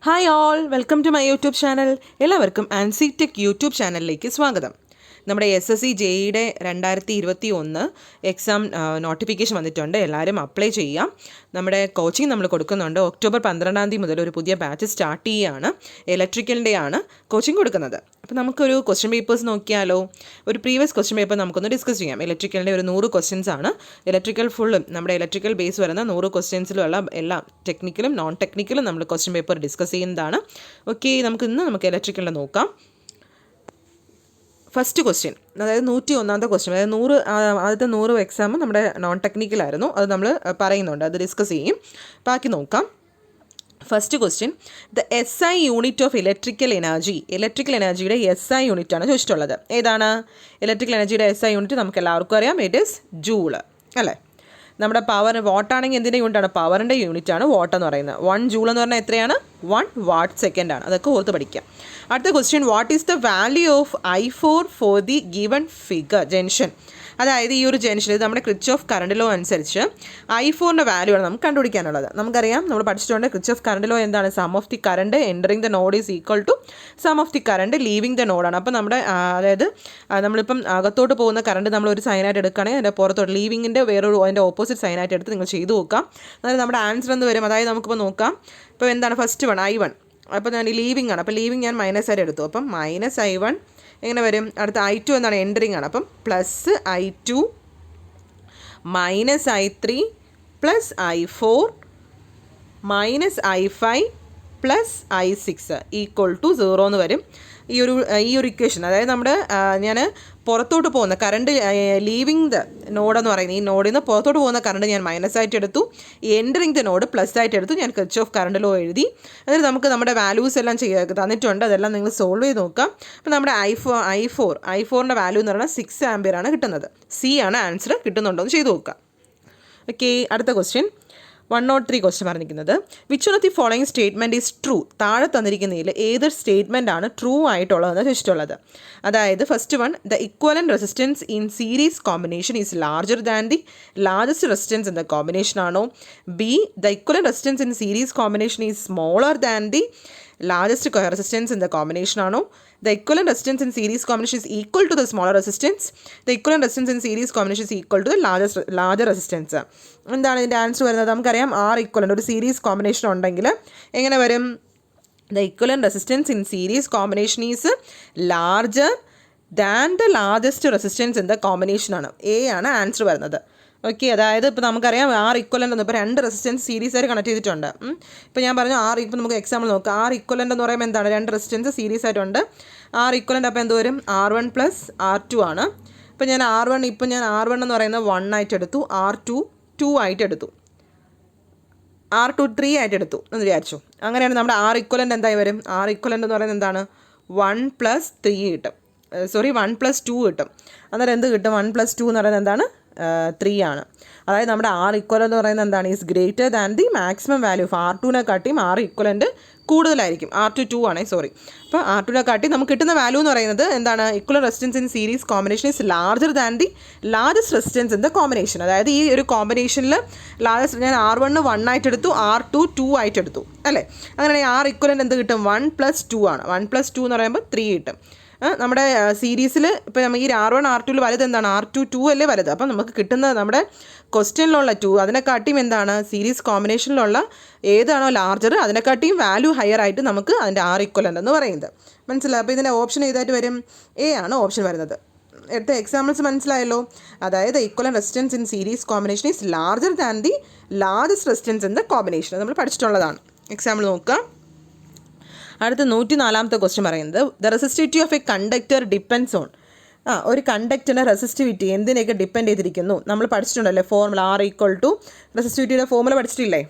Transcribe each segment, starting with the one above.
Hi all, welcome to my YouTube channel. എല്ലാവർക്കും Ancy tech YouTube ചാനലിലേക്ക് സ്വാഗതം. നമ്മുടെ SSC JEE 2021 എക്സാം നോട്ടിഫിക്കേഷൻ വന്നിട്ടുണ്ട്. എല്ലാവരും അപ്ലൈ ചെയ്യാം. നമ്മുടെ കോച്ചിങ് നമ്മൾ കൊടുക്കുന്നുണ്ട്. ഒക്ടോബർ 12 മുതൽ ഒരു പുതിയ ബാച്ച് സ്റ്റാർട്ട് ചെയ്യുകയാണ്. ഇലക്ട്രിക്കലിൻ്റെ ആണ് കോച്ചിങ് കൊടുക്കുന്നത്. അപ്പോൾ നമുക്കൊരു ക്വസ്റ്റ്യൻ പേപ്പേഴ്സ് നോക്കിയാലോ. ഒരു പ്രീവിയസ് ക്വസ്റ്റ്യൻ പേപ്പർ നമുക്കൊന്ന് ഡിസ്കസ് ചെയ്യാം. ഇലക്ട്രിക്കലിൻ്റെ ഒരു 100 ക്വസ്റ്റ്യൻസ് ആണ്. ഇലക്ട്രിക്കൽ ഫുള്ളും നമ്മുടെ ഇലക്ട്രിക്കൽ ബേസ് വരുന്ന 100 ക്വസ്റ്റ്യൻസിലുള്ള എല്ലാം ടെക്നിക്കലും നോൺ ടെക്നിക്കലും നമ്മൾ ക്വസ്റ്റ്യൻ പേപ്പർ ഡിസ്കസ് ചെയ്യുന്നതാണ്. ഓക്കെ, നമുക്ക് ഇലക്ട്രിക്കലിൻ്റെ നോക്കാം. ഫസ്റ്റ് ക്വസ്റ്റ്യൻ, അതായത് 101ാമത്തെ ക്വസ്റ്റ്യൻ, അതായത് 100 എക്സാം നമ്മുടെ നോൺ ടെക്നിക്കലായിരുന്നു. അത് നമ്മൾ പറയുന്നുണ്ട്, അത് ഡിസ്കസ് ചെയ്യും. ബാക്കി നോക്കാം. First question, the SI unit of electrical എനർജിയുടെ SI യൂണിറ്റ് ആണ് ചോദിച്ചിട്ടുള്ളത്. ഏതാണ് ഇലക്ട്രിക്കൽ എനർജിയുടെ SI യൂണിറ്റ്? നമുക്ക് എല്ലാവർക്കും അറിയാം, ഇറ്റ് ഈസ് ജൂള് അല്ലേ. നമ്മുടെ പവർ വാട്ടാണെങ്കിൽ എന്തിൻ്റെ യൂണിറ്റാണ്? പവറിൻ്റെ യൂണിറ്റാണ് വാട്ട് എന്ന് പറയുന്നത്. 1 ജൂൾ എന്ന് പറഞ്ഞാൽ എത്രയാണ്? 1 വാട്ട് സെക്കൻഡ് ആണ്. അതൊക്കെ ഓർത്ത് പഠിക്കാം. അടുത്ത question, what is the value of I4 for the given figure junction? അതായത് ഈ ഒരു ജംഗ്ഷൻ, ഇത് നമ്മുടെ ക്രിച്ച്ഓഫ് കറണ്ട് ലോ അനുസരിച്ച് I4ൻ്റെ വാല്യൂ ആണ് നമുക്ക് കണ്ടുപിടിക്കാനുള്ളത്. നമുക്കറിയാം, നമ്മൾ പഠിച്ചിട്ടുണ്ട് ക്രിച്ച്ഓഫ് കറണ്ട് ലോ എന്താണ്? Sum of the current entering the node is equal to sum of the current leaving the നോഡാണ്. അപ്പോൾ നമ്മുടെ അതായത് നമ്മളിപ്പം അകത്തോട്ട് പോകുന്ന കറണ്ട് നമ്മൾ ഒരു സൈനായിട്ട് എടുക്കുകയാണെങ്കിൽ അതിൻ്റെ പുറത്തോട്ട് ലീവിങ്ങിൻ്റെ വേറൊരു അതിൻ്റെ ഓപ്പോസിറ്റ് സൈനായിട്ട് എടുത്ത് നിങ്ങൾ ചെയ്ത് നോക്കാം. അതായത് നമ്മുടെ ആൻസർ എന്ന് വരും. അതായത് നമുക്കിപ്പോൾ നോക്കാം. ഇപ്പോൾ എന്താണ് ഫസ്റ്റ് വൺ I1. അപ്പോൾ ഞാൻ ലീവിങ് ആണ്. അപ്പോൾ ലീവിങ് ഞാൻ മൈനസ് ആയിട്ട് എടുത്തു. അപ്പം -I1 എങ്ങനെ വരും? അടുത്ത I2 എന്താണ്? എൻറ്ററിങ് ആണ്. അപ്പം plus I2 -I3 plus I4 -I5 plus I6 equal to 0 എന്ന് വരും. ഈ ഒരു ഇക്വേഷൻ, അതായത് നമ്മുടെ ഞാൻ പുറത്തോട്ട് പോകുന്ന കറണ്ട് ലീവിങ് ദ നോഡ് എന്ന് പറയുന്നത്, ഈ നോഡിൽ നിന്ന് പുറത്തോട്ട് പോകുന്ന കറണ്ട് ഞാൻ മൈനസ് ആയിട്ട് എടുത്തു. എൻറ്ററിങ് ദ നോഡ് പ്ലസ് ആയിട്ട് എടുത്തു. ഞാൻ ക്രിച്ച്ഓഫ് കറണ്ട് ലോ എഴുതി. എന്നിട്ട് നമുക്ക് നമ്മുടെ വാല്യൂസ് എല്ലാം തന്നിട്ടുണ്ട്. അതെല്ലാം നിങ്ങൾ സോൾവ് ചെയ്ത് നോക്കാം. അപ്പോൾ നമ്മുടെ I4ൻ്റെ വാല്യൂ എന്ന് പറയുന്നത് 6 ആംപിയർ ആണ് കിട്ടുന്നത്. C ആണ് ആൻസർ. കിട്ടുന്നുണ്ടോ എന്ന് ചെയ്ത് നോക്കാം. ഓക്കെ, അടുത്ത ക്വസ്റ്റ്യൻ 103 ക്വസ്റ്റ്യൻ പറഞ്ഞിരിക്കുന്നത്, which of the following statement is true? താഴെ തന്നിരിക്കുന്നതിൽ ഏതൊരു സ്റ്റേറ്റ്മെൻ്റ് ആണ് ട്രൂ ആയിട്ടുള്ളതെന്ന് ചോദിച്ചിട്ടുള്ളത്. അതായത് first one, the equivalent resistance in series combination is larger than the largest resistance in the combination ആണോ? B, the equivalent resistance in series combination is smaller than the largest resistance in the combination ആണോ? The equivalent resistance in series combination is equal to the smaller resistance. The equivalent resistance in series combination is equal to the larger resistance. എന്താണ് ഇതിൻ്റെ answer വരുന്നത്? നമുക്കറിയാം R equivalent ഒരു series combination ഉണ്ടെങ്കിൽ എങ്ങനെ വരും? The equivalent resistance in series combination is larger than the largest resistance in the combination ആണ്. A ആണ് ആൻസർ വരുന്നത്. ഓക്കെ, അതായത് ഇപ്പോൾ നമുക്കറിയാം R ഇക്വലൻ്റ് എന്ന്, ഇപ്പോൾ 2 റെസിസ്റ്റൻസ് സീരീസ് ആയിട്ട് കണക്ട് ചെയ്തിട്ടുണ്ട്. ഇപ്പോൾ ഞാൻ പറഞ്ഞു ഇപ്പോൾ നമുക്ക് എക്സാമ്പിൾ നോക്കാം. R ഇക്വലൻ്റ് എന്ന് പറയുമ്പോൾ എന്താണ്? 2 റെസിസ്റ്റൻസ് സീരീസ് ആയിട്ടുണ്ട്. R ഇക്വലൻ്റ് അപ്പോൾ എന്ത് വരും? R1 പ്ലസ് R2 ആണ്. ഇപ്പോൾ ഞാൻ R1 എന്ന് പറയുന്നത് 1 ആയിട്ട് എടുത്തു. R2 2 ആയിട്ട് എടുത്തു. R2 3 ആയിട്ട് എടുത്തു എന്ന് വിചാരിച്ചു. അങ്ങനെയാണ് നമ്മുടെ R ഇക്വലൻ്റ് എന്തായി വരും? R ഇക്വലൻ്റ് എന്ന് പറയുന്നത് എന്താണ്? 1 പ്ലസ് 3 കിട്ടും. 1 പ്ലസ് 2 കിട്ടും. അന്നേരം എന്ത് കിട്ടും? 1 പ്ലസ് 2 എന്ന് പറയുന്നത് എന്താണ്? 3 ആണ്. അതായത് നമ്മുടെ R ഇക്വലൻ്റ് എന്ന് പറയുന്നത് എന്താണ്? Is greater than the maximum value of R2നെ കാട്ടിയും R ഇക്വലൻ്റ് കൂടുതലായിരിക്കും. R2 2 ആണ്, സോറി. അപ്പോൾ R2നെ കാട്ടി നമുക്ക് കിട്ടുന്ന വാല്യൂ എന്ന് പറയുന്നത് എന്താണ്? Equivalent resistance in series combination is larger than the largest resistance in the combination. അതായത് ഈ ഒരു കോമ്പിനേഷനിൽ ലാർജസ്റ്റ്, ഞാൻ R1 1 ആയിട്ട് എടുത്തു, R2 2 ആയിട്ട് എടുത്തു അല്ലേ. അങ്ങനെയാണെങ്കിൽ R ഇക്വലൻ്റ് എന്ത് കിട്ടും? 1 പ്ലസ് 2 ആണ്. 1 പ്ലസ് 2 എന്ന് പറയുമ്പോൾ 3 കിട്ടും. നമ്മുടെ സീരീസിൽ ഇപ്പോൾ നമുക്ക് ഈ R1 R2 വലുത് എന്താണ്? R2 2 അല്ലേ വലുത്. അപ്പം നമുക്ക് കിട്ടുന്നത് നമ്മുടെ ക്വസ്റ്റ്യനിലുള്ള 2 അതിനെക്കാട്ടിയും എന്താണ്? സീരീസ് കോമ്പിനേഷനിലുള്ള ഏതാണോ ലാർജർ അതിനെക്കാട്ടിയും വാല്യൂ ഹയർ ആയിട്ട് നമുക്ക് അതിൻ്റെ R ഇക്വലൻ്റ് എന്ന് പറയുന്നത്. മനസ്സിലായി? അപ്പോൾ ഇതിൻ്റെ ഓപ്ഷൻ ഏതായിട്ട് വരും? A ആണ് ഓപ്ഷൻ വരുന്നത്. എടുത്ത എക്സാമ്പിൾസ് മനസ്സിലായല്ലോ. അതായത് equivalent resistance in series combination is larger than the largest resistance in the combination. നമ്മൾ പഠിച്ചിട്ടുള്ളതാണ്. എക്സാമ്പിൾ നോക്കാം. അടുത്ത 104ാമത്തെ ക്വസ്റ്റ്യൻ പറയുന്നത്, the resistivity of a conductor depends on. ഒരു കണ്ടക്ടറിൻ്റെ റെസിസ്റ്റിവിറ്റി എന്തിനെയൊക്കെ ഡിപ്പെൻഡ് ചെയ്തിരിക്കുന്നു? നമ്മൾ പഠിച്ചിട്ടുണ്ടല്ലേ ഫോർമുല. R ഈക്വൽ ടു റെസിസ്റ്റിവിറ്റിയുടെ ഫോർമുല പഠിച്ചിട്ടില്ലേ?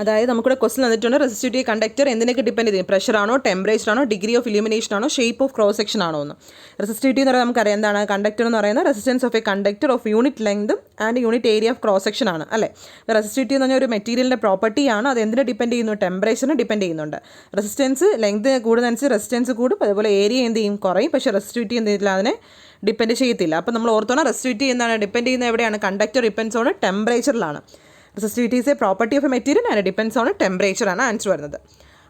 അതായത് നമുക്കിവിടെ ക്വസ്റ്റ്യൻ തന്നിട്ടുണ്ട്, റെസിസ്റ്റിവിറ്റി കണ്ടക്ടർ എന്തിനൊക്കെ ഡിപ്പെൻഡ് ചെയ്യും? പ്രഷറാണോ, ടെമ്പറേച്ചറാണോ, ഡിഗ്രി ഓഫ് ഇലുമിനേഷൻ ആണോ, ഷേപ്പ് ഓഫ് ക്രോസ് സെക്ഷൻ ആണോ എന്ന്. റെസിസ്റ്റിവിറ്റി എന്ന് പറയുന്നത് നമുക്കറിയാം എന്താണ്? കണ്ടക്ടർ എന്ന് പറയുന്നത് resistance of a conductor of unit ലെങ്തും and unit area of cross section ആണ് അല്ലേ. റെസിസ്റ്റിവിറ്റി എന്ന് പറഞ്ഞാൽ ഒരു മെറ്റീരിയലിൻ്റെ പ്രോപ്പർട്ടിയാണ്. അത് എന്തിനെ ഡിപ്പെൻഡ് ചെയ്യുന്നു? ടെമ്പറേച്ചറിന് ഡിപ്പെൻഡ് ചെയ്യുന്നുണ്ട്. റെസിസ്റ്റൻസ് ലെങ്ത് കൂടുന്നതനുസരിച്ച് റെസിസ്റ്റൻസ് കൂടും, അതുപോലെ ഏരിയ എന്ത് ചെയ്യും? കുറയും. പക്ഷേ റെസിസ്റ്റിവിറ്റി എന്ത് ചെയ്തില്ല? അതിനെ ഡിപ്പെൻഡ് ചെയ്യത്തില്ല. അപ്പോൾ നമ്മൾ ഓർത്തോണം, റെസിസ്റ്റിവിറ്റി എന്താണ്? ഡിപ്പെൻഡ് ചെയ്യുന്നത് എവിടെയാണ്? കണ്ടക്ടർ ഡിപ്പെൻഡ്സ് ഓൺ ടെമ്പറേച്ചറിലാണ്. Resistivity is a property of a material and depends on temperature ആണ് ആൻസർ വരുന്നത്.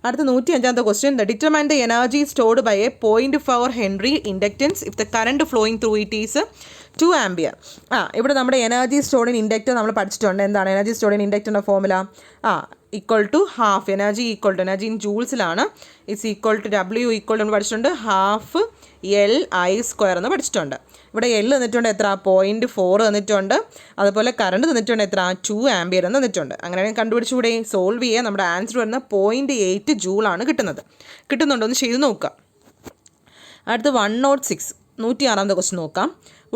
അടുത്ത 105ാമത്തെ question, determine the energy stored by a 0.4 henry inductance if the current flowing through it is 2 ampere. ഇവിടെ നമ്മുടെ energy stored in inductor നമ്മൾ പഠിച്ചിട്ടുണ്ട്. എന്താണ് energy stored in ഇൻഡക്റ്ററിൻ്റെ formula? Equal to half energy energy in ജൂൾസിലാണ്. Is equal to W equal to പഠിച്ചിട്ടുണ്ട് half LI² എന്ന് പഠിച്ചിട്ടുണ്ട്. ഇവിടെ L തന്നിട്ടുണ്ട് എത്ര? 0.4 തന്നിട്ടുണ്ട്. അതുപോലെ കറണ്ട് തന്നിട്ടുണ്ട് എത്ര? 2 ആംപിയർ എന്ന് തന്നിട്ടുണ്ട്. അങ്ങനെ കണ്ടുപിടിച്ചുകൂടെ? സോൾവ് ചെയ്യുക. നമ്മുടെ ആൻസർ വരുന്ന 0.8 ജൂളാണ് കിട്ടുന്നത്. കിട്ടുന്നുണ്ടോ എന്ന് ചെയ്ത് നോക്കുക. അടുത്ത് 106 106ാമത്തെ ക്വസ്റ്റ്യൻ നോക്കാം.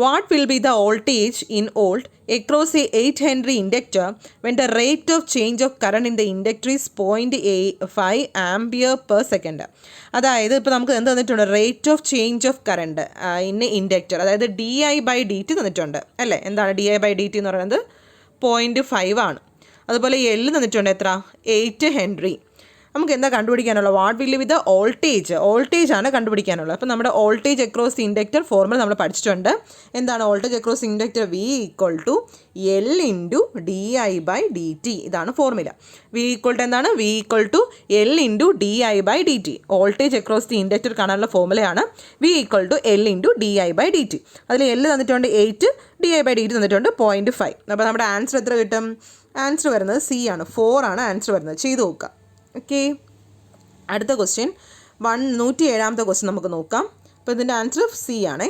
What will be the voltage in volt across A 8 Henry inductor when the rate of change of current in the inductor is 0.5 ampere per second. അതായത് ഇപ്പോൾ നമുക്ക് എന്ത് തന്നിട്ടുണ്ട്? Rate of change of current in inductor, അതായത് DI/dt തന്നിട്ടുണ്ട് അല്ലേ? എന്താണ് DI/dt എന്ന് പറയുന്നത്? 0.5 ആണ്. അതുപോലെ L തന്നിട്ടുണ്ട് എത്ര? 8 ഹെൻറി. നമുക്ക് എന്താ കണ്ടുപിടിക്കാനുള്ളത്? What will be the voltage ആണ് കണ്ടുപിടിക്കാനുള്ളത്. അപ്പോൾ നമ്മുടെ വോൾട്ടേജ് അക്രോസ് ഇൻഡക്ടർ ഫോർമുല നമ്മൾ പഠിച്ചിട്ടുണ്ട്. എന്താണ് voltage across inductor? V equal to L into DI/dt. ഇതാണ് ഫോർമുല. V ഈക്വൽ ടു എന്താണ്? V equal to L into DI/dt. Voltage across the inductor കാണാനുള്ള ഫോർമുലയാണ് V equal to L into DI/dt. അതിൽ L തന്നിട്ടുണ്ട് 8, DI/dt തന്നിട്ടുണ്ട് 0.5. അപ്പോൾ നമ്മുടെ answer എത്ര കിട്ടും? ആൻസർ വരുന്നത് C ആണ്. 4 ആണ് ആൻസർ വരുന്നത്. ചെയ്ത് നോക്കുക. ഓക്കെ, അടുത്ത ക്വസ്റ്റ്യൻ 107ാമത്തെ ക്വസ്റ്റ്യൻ നമുക്ക് നോക്കാം. അപ്പോൾ ഇതിൻ്റെ ആൻസർ C ആണ്.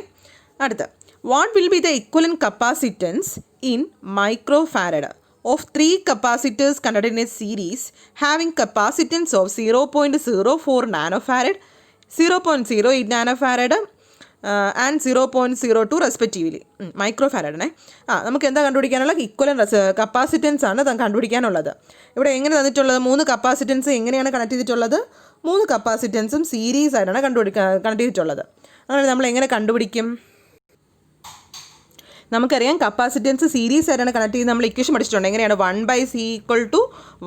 അടുത്ത, what will be the equivalent capacitance in micro farad of 3 capacitors connected in a series having capacitance of 0.04 nanofarad, 0.08 nanofarad and 0.02 respectively. Micro ഫാരഡിനെ നമുക്ക് എന്താ കണ്ടുപിടിക്കാനുള്ളത്? ഇക്വലൻറ്റ് കപ്പാസിറ്റൻസ് ആണ് കണ്ടുപിടിക്കാനുള്ളത്. ഇവിടെ എങ്ങനെ തന്നിട്ടുള്ളത്? 3 കപ്പാസിറ്റൻസ് എങ്ങനെയാണ് കണക്ട് ചെയ്തിട്ടുള്ളത്? 3 കപ്പാസിറ്റൻസും സീരീസ് ആയിട്ടാണ് കണക്ട് ചെയ്തിട്ടുള്ളത്. അങ്ങനെ നമ്മൾ എങ്ങനെ കണ്ടുപിടിക്കും? നമുക്കറിയാം കപ്പാസിറ്റൻസ് സീരീസ് ആയിട്ടാണ് കണക്ട് ചെയ്ത് നമ്മൾ ഇക്വേഷൻ പഠിച്ചിട്ടുണ്ട്. എങ്ങനെയാണ്? 1/C equal to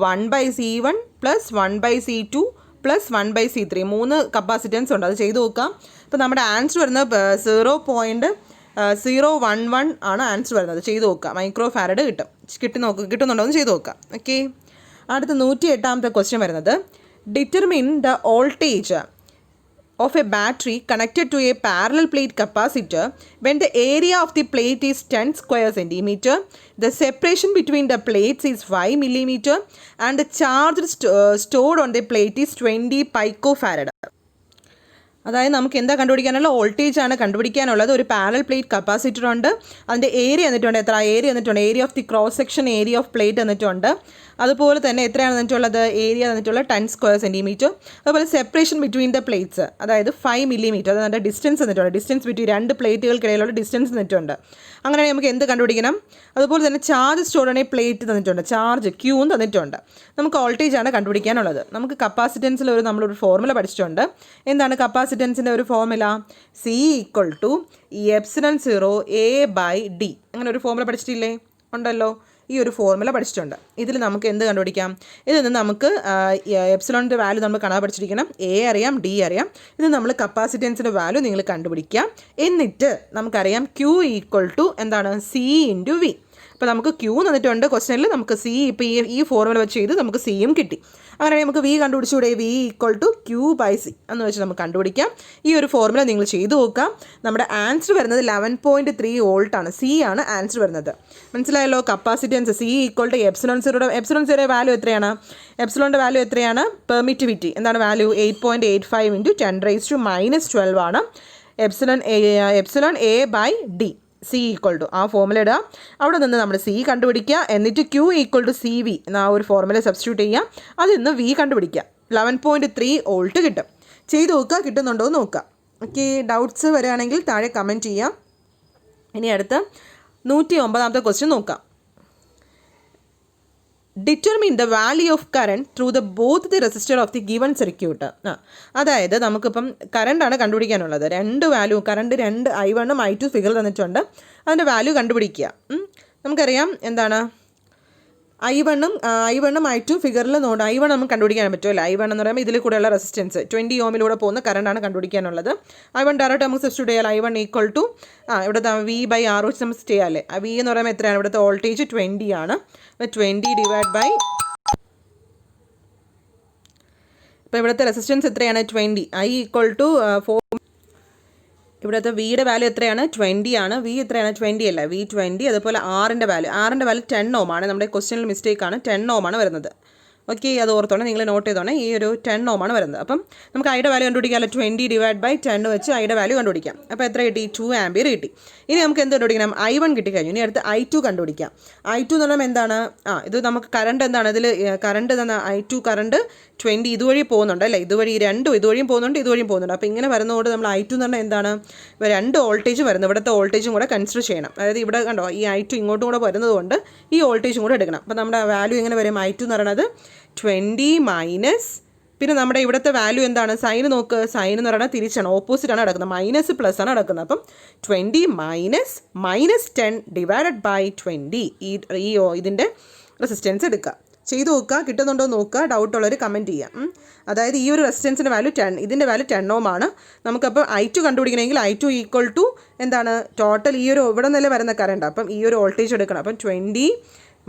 1/C1 plus 1/C2 plus 1/C3. 3 capacitance ഉണ്ട്. അത് ചെയ്ത് നോക്കാം. അപ്പോൾ നമ്മുടെ ആൻസർ വരുന്നത് 0.011 ആണ് ആൻസർ വരുന്നത്. ചെയ്ത് നോക്കുക. മൈക്രോ ഫാരഡ് കിട്ടുന്നുണ്ടോ എന്ന് ചെയ്ത് നോക്കാം. ഓക്കെ, അടുത്ത 108ാമത്തെ ക്വസ്റ്റ്യൻ വരുന്നത്, determine the voltage of a battery connected to a parallel plate capacitor when the area of the plate is 10 square centimeter, the separation between the plates is 5 millimeter and the charge stored on the plate is 20 picofarad. അതായത് നമുക്ക് എന്താ കണ്ടുപിടിക്കാനുള്ള? Voltage ആണ് കണ്ടുപിടിക്കാനുള്ളത്. ഒരു parallel plate capacitor ഉണ്ട്. അതിൻ്റെ area തന്നിട്ടുണ്ട് എത്ര? Area of the cross section area of plate തന്നിട്ടുണ്ട്. അതുപോലെ തന്നെ എത്രയാണ് തന്നിട്ടുള്ളത്? ഏരിയ തന്നിട്ടുള്ള 10 സ്ക്വയർ സെൻറ്റിമീറ്റർ. അതുപോലെ സെപ്പറേഷൻ ബിറ്റ്വീൻ ദ പ്ലേറ്റ്സ് അതായത് 5 millimeter. അത് അതിൻ്റെ ഡിസ്റ്റൻസ് തന്നിട്ടുണ്ട്. ഡിസ്റ്റൻസ് ബിറ്റ്വീൻ 2 പ്ലേറ്റുകൾക്കിടയിലുള്ള ഡിസ്റ്റൻസ് തന്നിട്ടുണ്ട്. അങ്ങനെ നമുക്ക് എന്ത് കണ്ടുപിടിക്കണം? അതുപോലെ തന്നെ ചാർജ് സ്റ്റോർഡ് പ്ലേറ്റ് തന്നിട്ടുണ്ട്. ചാർജ് Q തന്നിട്ടുണ്ട്. നമുക്ക് വോൾട്ടേജ് ആണ് കണ്ടുപിടിക്കാനുള്ളത്. നമുക്ക് കപ്പാസിറ്റൻസിൽ നമ്മളൊരു ഫോർമുല പഠിച്ചിട്ടുണ്ട്. എന്താണ് കപ്പാസിറ്റൻസിൻ്റെ ഒരു formula? C equal to ε0 A/D. അങ്ങനെ ഒരു ഫോർമുല പഠിച്ചിട്ടില്ലേ? ഉണ്ടല്ലോ. ഈ ഒരു ഫോർമുല പഠിച്ചിട്ടുണ്ട്. ഇതിൽ നമുക്ക് എന്ത് കണ്ടുപിടിക്കാം? ഇതിൽ നിന്ന് നമുക്ക് എപ്സിലോണിൻ്റെ വാല്യൂ നമ്മൾ കാണാൻ പഠിച്ചിരിക്കണം. A അറിയാം, D അറിയാം. ഇത് നമ്മൾ കപ്പാസിറ്റൻസിൻ്റെ വാല്യൂ നിങ്ങൾ കണ്ടുപിടിക്കാം. എന്നിട്ട് നമുക്കറിയാം Q ഈക്വൽ ടു എന്താണ്? C into V. അപ്പോൾ നമുക്ക് Q തന്നിട്ടുണ്ട് ക്വസ്റ്റനിൽ. നമുക്ക് C ഇപ്പോൾ ഈ ഫോർമുല വെച്ച് ചെയ്ത് നമുക്ക് Cയും കിട്ടി. അങ്ങനെ നമുക്ക് V കണ്ടുപിടിച്ചുകൂടെ? V ഈക്വൽ ടു Q/C എന്ന് വെച്ച് നമുക്ക് കണ്ടുപിടിക്കാം. ഈ ഒരു ഫോർമുല നിങ്ങൾ ചെയ്തു നോക്കാം. നമ്മുടെ ആൻസർ വരുന്നത് 11.3 വോൾട്ട് ആണ്. C ആണ് ആൻസർ വരുന്നത്. മനസ്സിലായല്ലോ? Capacitance C equal to epsilon 0 value എത്രയാണ്? എപ്സിലോണിൻ്റെ വാല്യൂ എത്രയാണ്? പെർമിറ്റിവിറ്റി എന്താണ് വാല്യൂ? 8.85 × 10⁻⁻12 ആണ് epsilon A/D. C equal to ആ ഫോർമുല ഇടുക. അവിടെ നിന്ന് നമ്മൾ C കണ്ടുപിടിക്കുക. എന്നിട്ട് Q ഈക്വൽ ടു CV എന്ന ഒരു ഫോർമുല സബ്സ്റ്റിറ്റ്യൂട്ട് ചെയ്യുക. അതിൽ നിന്ന് V കണ്ടുപിടിക്കുക. 11.3 വോൾട്ട് കിട്ടും. ചെയ്ത് നോക്കുക. കിട്ടുന്നുണ്ടോ എന്ന് നോക്കുക. ഓക്കെ, ഡൗട്ട്സ് വരികയാണെങ്കിൽ താഴെ കമൻറ്റ് ചെയ്യാം. ഇനി അടുത്ത 109ാമത്തെ ക്വസ്റ്റ്യൻ നോക്കാം. Determine the value of current through the both the resistor of the given circuit. അതായത് നമുക്കിപ്പം കറണ്ടാണ് കണ്ടുപിടിക്കാനുള്ളത്. 2 വാല്യൂ കറണ്ട് 2 I1ഉം I2 ഫിഗർ തന്നിട്ടുണ്ട്. അതിൻ്റെ വാല്യൂ കണ്ടുപിടിക്കുക. നമുക്കറിയാം എന്താണ്? I1 I2 ഫിഗറിൽ നോട്ട് I1 നമുക്ക് കണ്ടുപിടിക്കാൻ പറ്റുമല്ലോ. I1 എന്ന് പറയുമ്പോൾ ഇതിൽ കൂടെയുള്ള റെസിസ്റ്റൻസ് 20 ഓമിലൂടെ പോകുന്ന കറണ്ടാണ് കണ്ടുപിടിക്കാനുള്ളത്. I1 ഡയറക്റ്റ് നമുക്ക് സബ്സ്റ്റിറ്റ്യൂട്ട് ചെയ്യാം. I1 ഈക്വൽ ടു ഇവിടുത്തെ V/R വെച്ച് നമുക്ക് ചെയ്യാം അല്ലേ. V എന്ന് പറയുമ്പോൾ എത്രയാണ്? ഇവിടുത്തെ വോൾട്ടേജ് 20 ആണ്. 20 ഡിവൈഡ് ബൈ ഇപ്പോൾ ഇവിടുത്തെ റെസിസ്റ്റൻസ് എത്രയാണ്? 20. I equal to 4. ഇവിടുത്തെ വിയുടെ വാല്യൂ എത്രയാണ്? 20 ആണ്. വി എത്രയാണ്? 20 അല്ല, വി 20. അതുപോലെ ആറിൻ്റെ വാല്യൂ 10 ഓം ആണ്. നമ്മുടെ ക്വസ്റ്റ്യനിൽ മിസ്റ്റേക്ക് ആണ്. 10 ഓം ആണ് വരുന്നത്. ഓക്കെ, അത് ഓർത്തോണം, നിങ്ങൾ നോട്ട് ചെയ്തോണേ. ഈ ഒരു 10 ഓം ആണ് വരുന്നത്. അപ്പം നമുക്ക് ഐയുടെ വാല്യൂ കണ്ടുപിടിക്കാമല്ലോ. 20 ഡിവൈഡ് ബൈ 10 വെച്ച് ഐയുടെ വാല്യൂ കണ്ടുപിടിക്കാം. അപ്പോൾ എത്ര കിട്ടി? 2 ആംപിയർ കിട്ടി. ഇനി നമുക്ക് എന്ത് കണ്ടുപിടിക്കണം? I1 കിട്ടിക്കഴിഞ്ഞു. ഇനി അടുത്ത് I2 കണ്ടുപിടിക്കാം. I2 എന്ന് പറയുമ്പോൾ എന്താണ്? ഇത് നമുക്ക് കറണ്ട് എന്താണ്? ഇതിൽ കറണ്ട് തന്നെ I2 കറണ്ട് 20 ഇതുവഴി പോകുന്നുണ്ട് അല്ലേ. ഇതുവഴിയും പോകുന്നുണ്ട്, ഇതുവഴിയും പോകുന്നുണ്ട്. അപ്പോൾ ഇങ്ങനെ വരുന്നതുകൊണ്ട് നമ്മൾ I2 എന്ന് പറഞ്ഞാൽ എന്താണ്? 2 വോൾട്ടേജ് വരുന്നത്. ഇവിടുത്തെ വോൾട്ടേജും കൂടെ കൺസിഡർ ചെയ്യണം. അതായത് ഇവിടെ കണ്ടോ, ഈ I2 ഇങ്ങോട്ടും കൂടെ വരുന്നതുകൊണ്ട് ഈ വോൾട്ടേജും കൂടെ എടുക്കണം. അപ്പോൾ നമ്മുടെ വാല്യൂ എങ്ങനെ വരും? I2 എന്ന് പറയുന്നത് 20 മൈനസ്, പിന്നെ നമ്മുടെ ഇവിടുത്തെ വാല്യൂ എന്താണ്? സൈൻ നോക്ക്. സൈൻ എന്ന് പറയുന്നത് തിരിച്ചാണ്, ഓപ്പോസിറ്റാണ് നടക്കുന്നത്. മൈനസ് പ്ലസ് ആണ് നടക്കുന്നത്. അപ്പം 20 മൈനസ് 10 ഡിവൈഡഡ് ബൈ 20. ഇതിൻ്റെ റെസിസ്റ്റൻസ് എടുക്കുക. ചെയ്ത് നോക്കുക, കിട്ടുന്നുണ്ടോ നോക്കുക. ഡൗട്ടുള്ളവർ കമൻറ്റ് ചെയ്യാം. അതായത് ഈ ഒരു റെസിസ്റ്റൻസിൻ്റെ വാല്യൂ 10, ഇതിൻ്റെ വാല്യൂ 10 ഓം ആണ്. നമുക്കപ്പോൾ I2 കണ്ടുപിടിക്കണമെങ്കിൽ I2 ഈക്വൽ ടു എന്താണ്? ടോട്ടൽ ഈ ഒരു ഇവിടെ നിന്നല്ലേ വരുന്ന കറണ്ട്. അപ്പം ഈ ഒരു വോൾട്ടേജ് എടുക്കണം. അപ്പം 20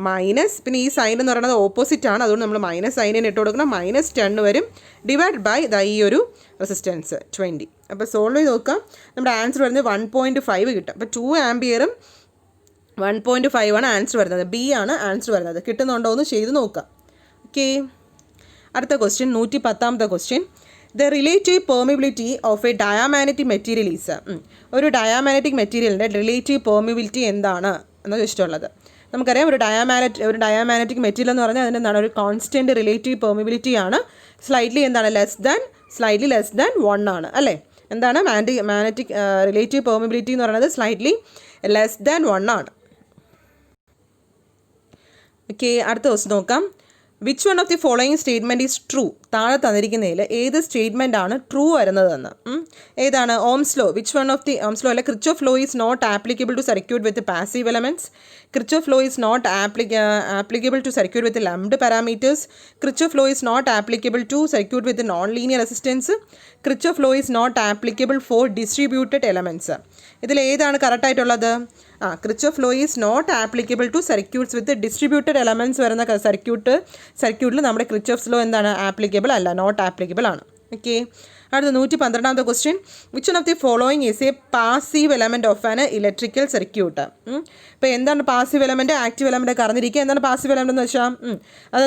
മൈനസ്, പിന്നെ ഈ സൈൻ എന്ന് പറയുന്നത് ഓപ്പോസിറ്റ് ആണ്, അതുകൊണ്ട് നമ്മൾ മൈനസ് സൈനിന് ഇട്ട് കൊടുക്കണം. മൈനസ് 10 വരും ഡിവൈഡ് ബൈ ഈ ഒരു റെസിസ്റ്റൻസ് 20. അപ്പോൾ സോൾവ് ചെയ്ത് നോക്കാം. നമ്മുടെ ആൻസർ വരുന്നത് 1.5 കിട്ടും. അപ്പോൾ 2 ആംപിയറും 1.5 ആണ് ആൻസർ വരുന്നത്. ബി ആണ് ആൻസർ വരുന്നത്. കിട്ടുന്നുണ്ടോ എന്ന് ചെയ്ത് നോക്കാം. ഓക്കെ, അടുത്ത ക്വസ്റ്റ്യൻ 110ാമത്തെ question. The relative permeability of a diamagnetic material is. ഒരു ഡയാമാഗ്നറ്റിക് മെറ്റീരിയലിൻ്റെ റിലേറ്റീവ് പെർമിബിലിറ്റി എന്താണ് എന്ന് ചോദിച്ചിട്ടുള്ളത്. നമുക്കറിയാം ഒരു ഡയാമാഗ്നറ്റിക് മെറ്റീരിയൽ എന്ന് പറഞ്ഞാൽ അതിന് എന്താണ്? ഒരു കോൺസ്റ്റൻറ്റ് റിലേറ്റീവ് പെർമിബിലിറ്റി ആണ്. സ്ലൈറ്റ്ലി എന്താണ്? സ്ലൈറ്റ്ലി ലെസ് ദാൻ 1 ആണ് അല്ലേ. എന്താണ് മാഗ്നറ്റിക് റിലേറ്റീവ് പെർമിബിലിറ്റി എന്ന് പറയുന്നത്? സ്ലൈറ്റ്ലി ലെസ് ദാൻ 1 ആണ്. ഓക്കെ, അടുത്ത ക്വസ്റ്റ്യൻ നോക്കാം. Which one of the following statement is true? താഴെ തന്നിരിക്കുന്നതിൽ ഏത് സ്റ്റേറ്റ്മെൻ്റ് ആണ് ട്രൂ വരുന്നതെന്ന്. ഏതാണ്? Ohm's law. Which one of the Ohm's law അല്ല. Kirchhoff law is not applicable to circuit with passive elements. Kirchhoff law is not applicable to circuit with lumped parameters. Kirchhoff law is not applicable to circuit with non linear resistance. Kirchhoff law is not applicable for distributed elements. ഇതിൽ ഏതാണ് കറക്റ്റായിട്ടുള്ളത്? Kirchhoff law is not applicable to circuits with distributed elements വരുന്ന സർക്യൂട്ടിൽ നമ്മുടെ Kirchhoff's law എന്താണ്? Applicable അല്ല, not applicable ആണ്. Okay, അടുത്ത 112ാമത്തെ question. Which one of the following is a passive element of an electrical circuit? ഇപ്പോൾ എന്താണ് പാസീവ് എലമെൻറ്റ്, ആക്റ്റീവ് എലമെൻറ്റ് കറന്നിരിക്കുക. എന്താണ് പാസീവ് എലമെൻറ്റ് എന്ന് വെച്ചാൽ?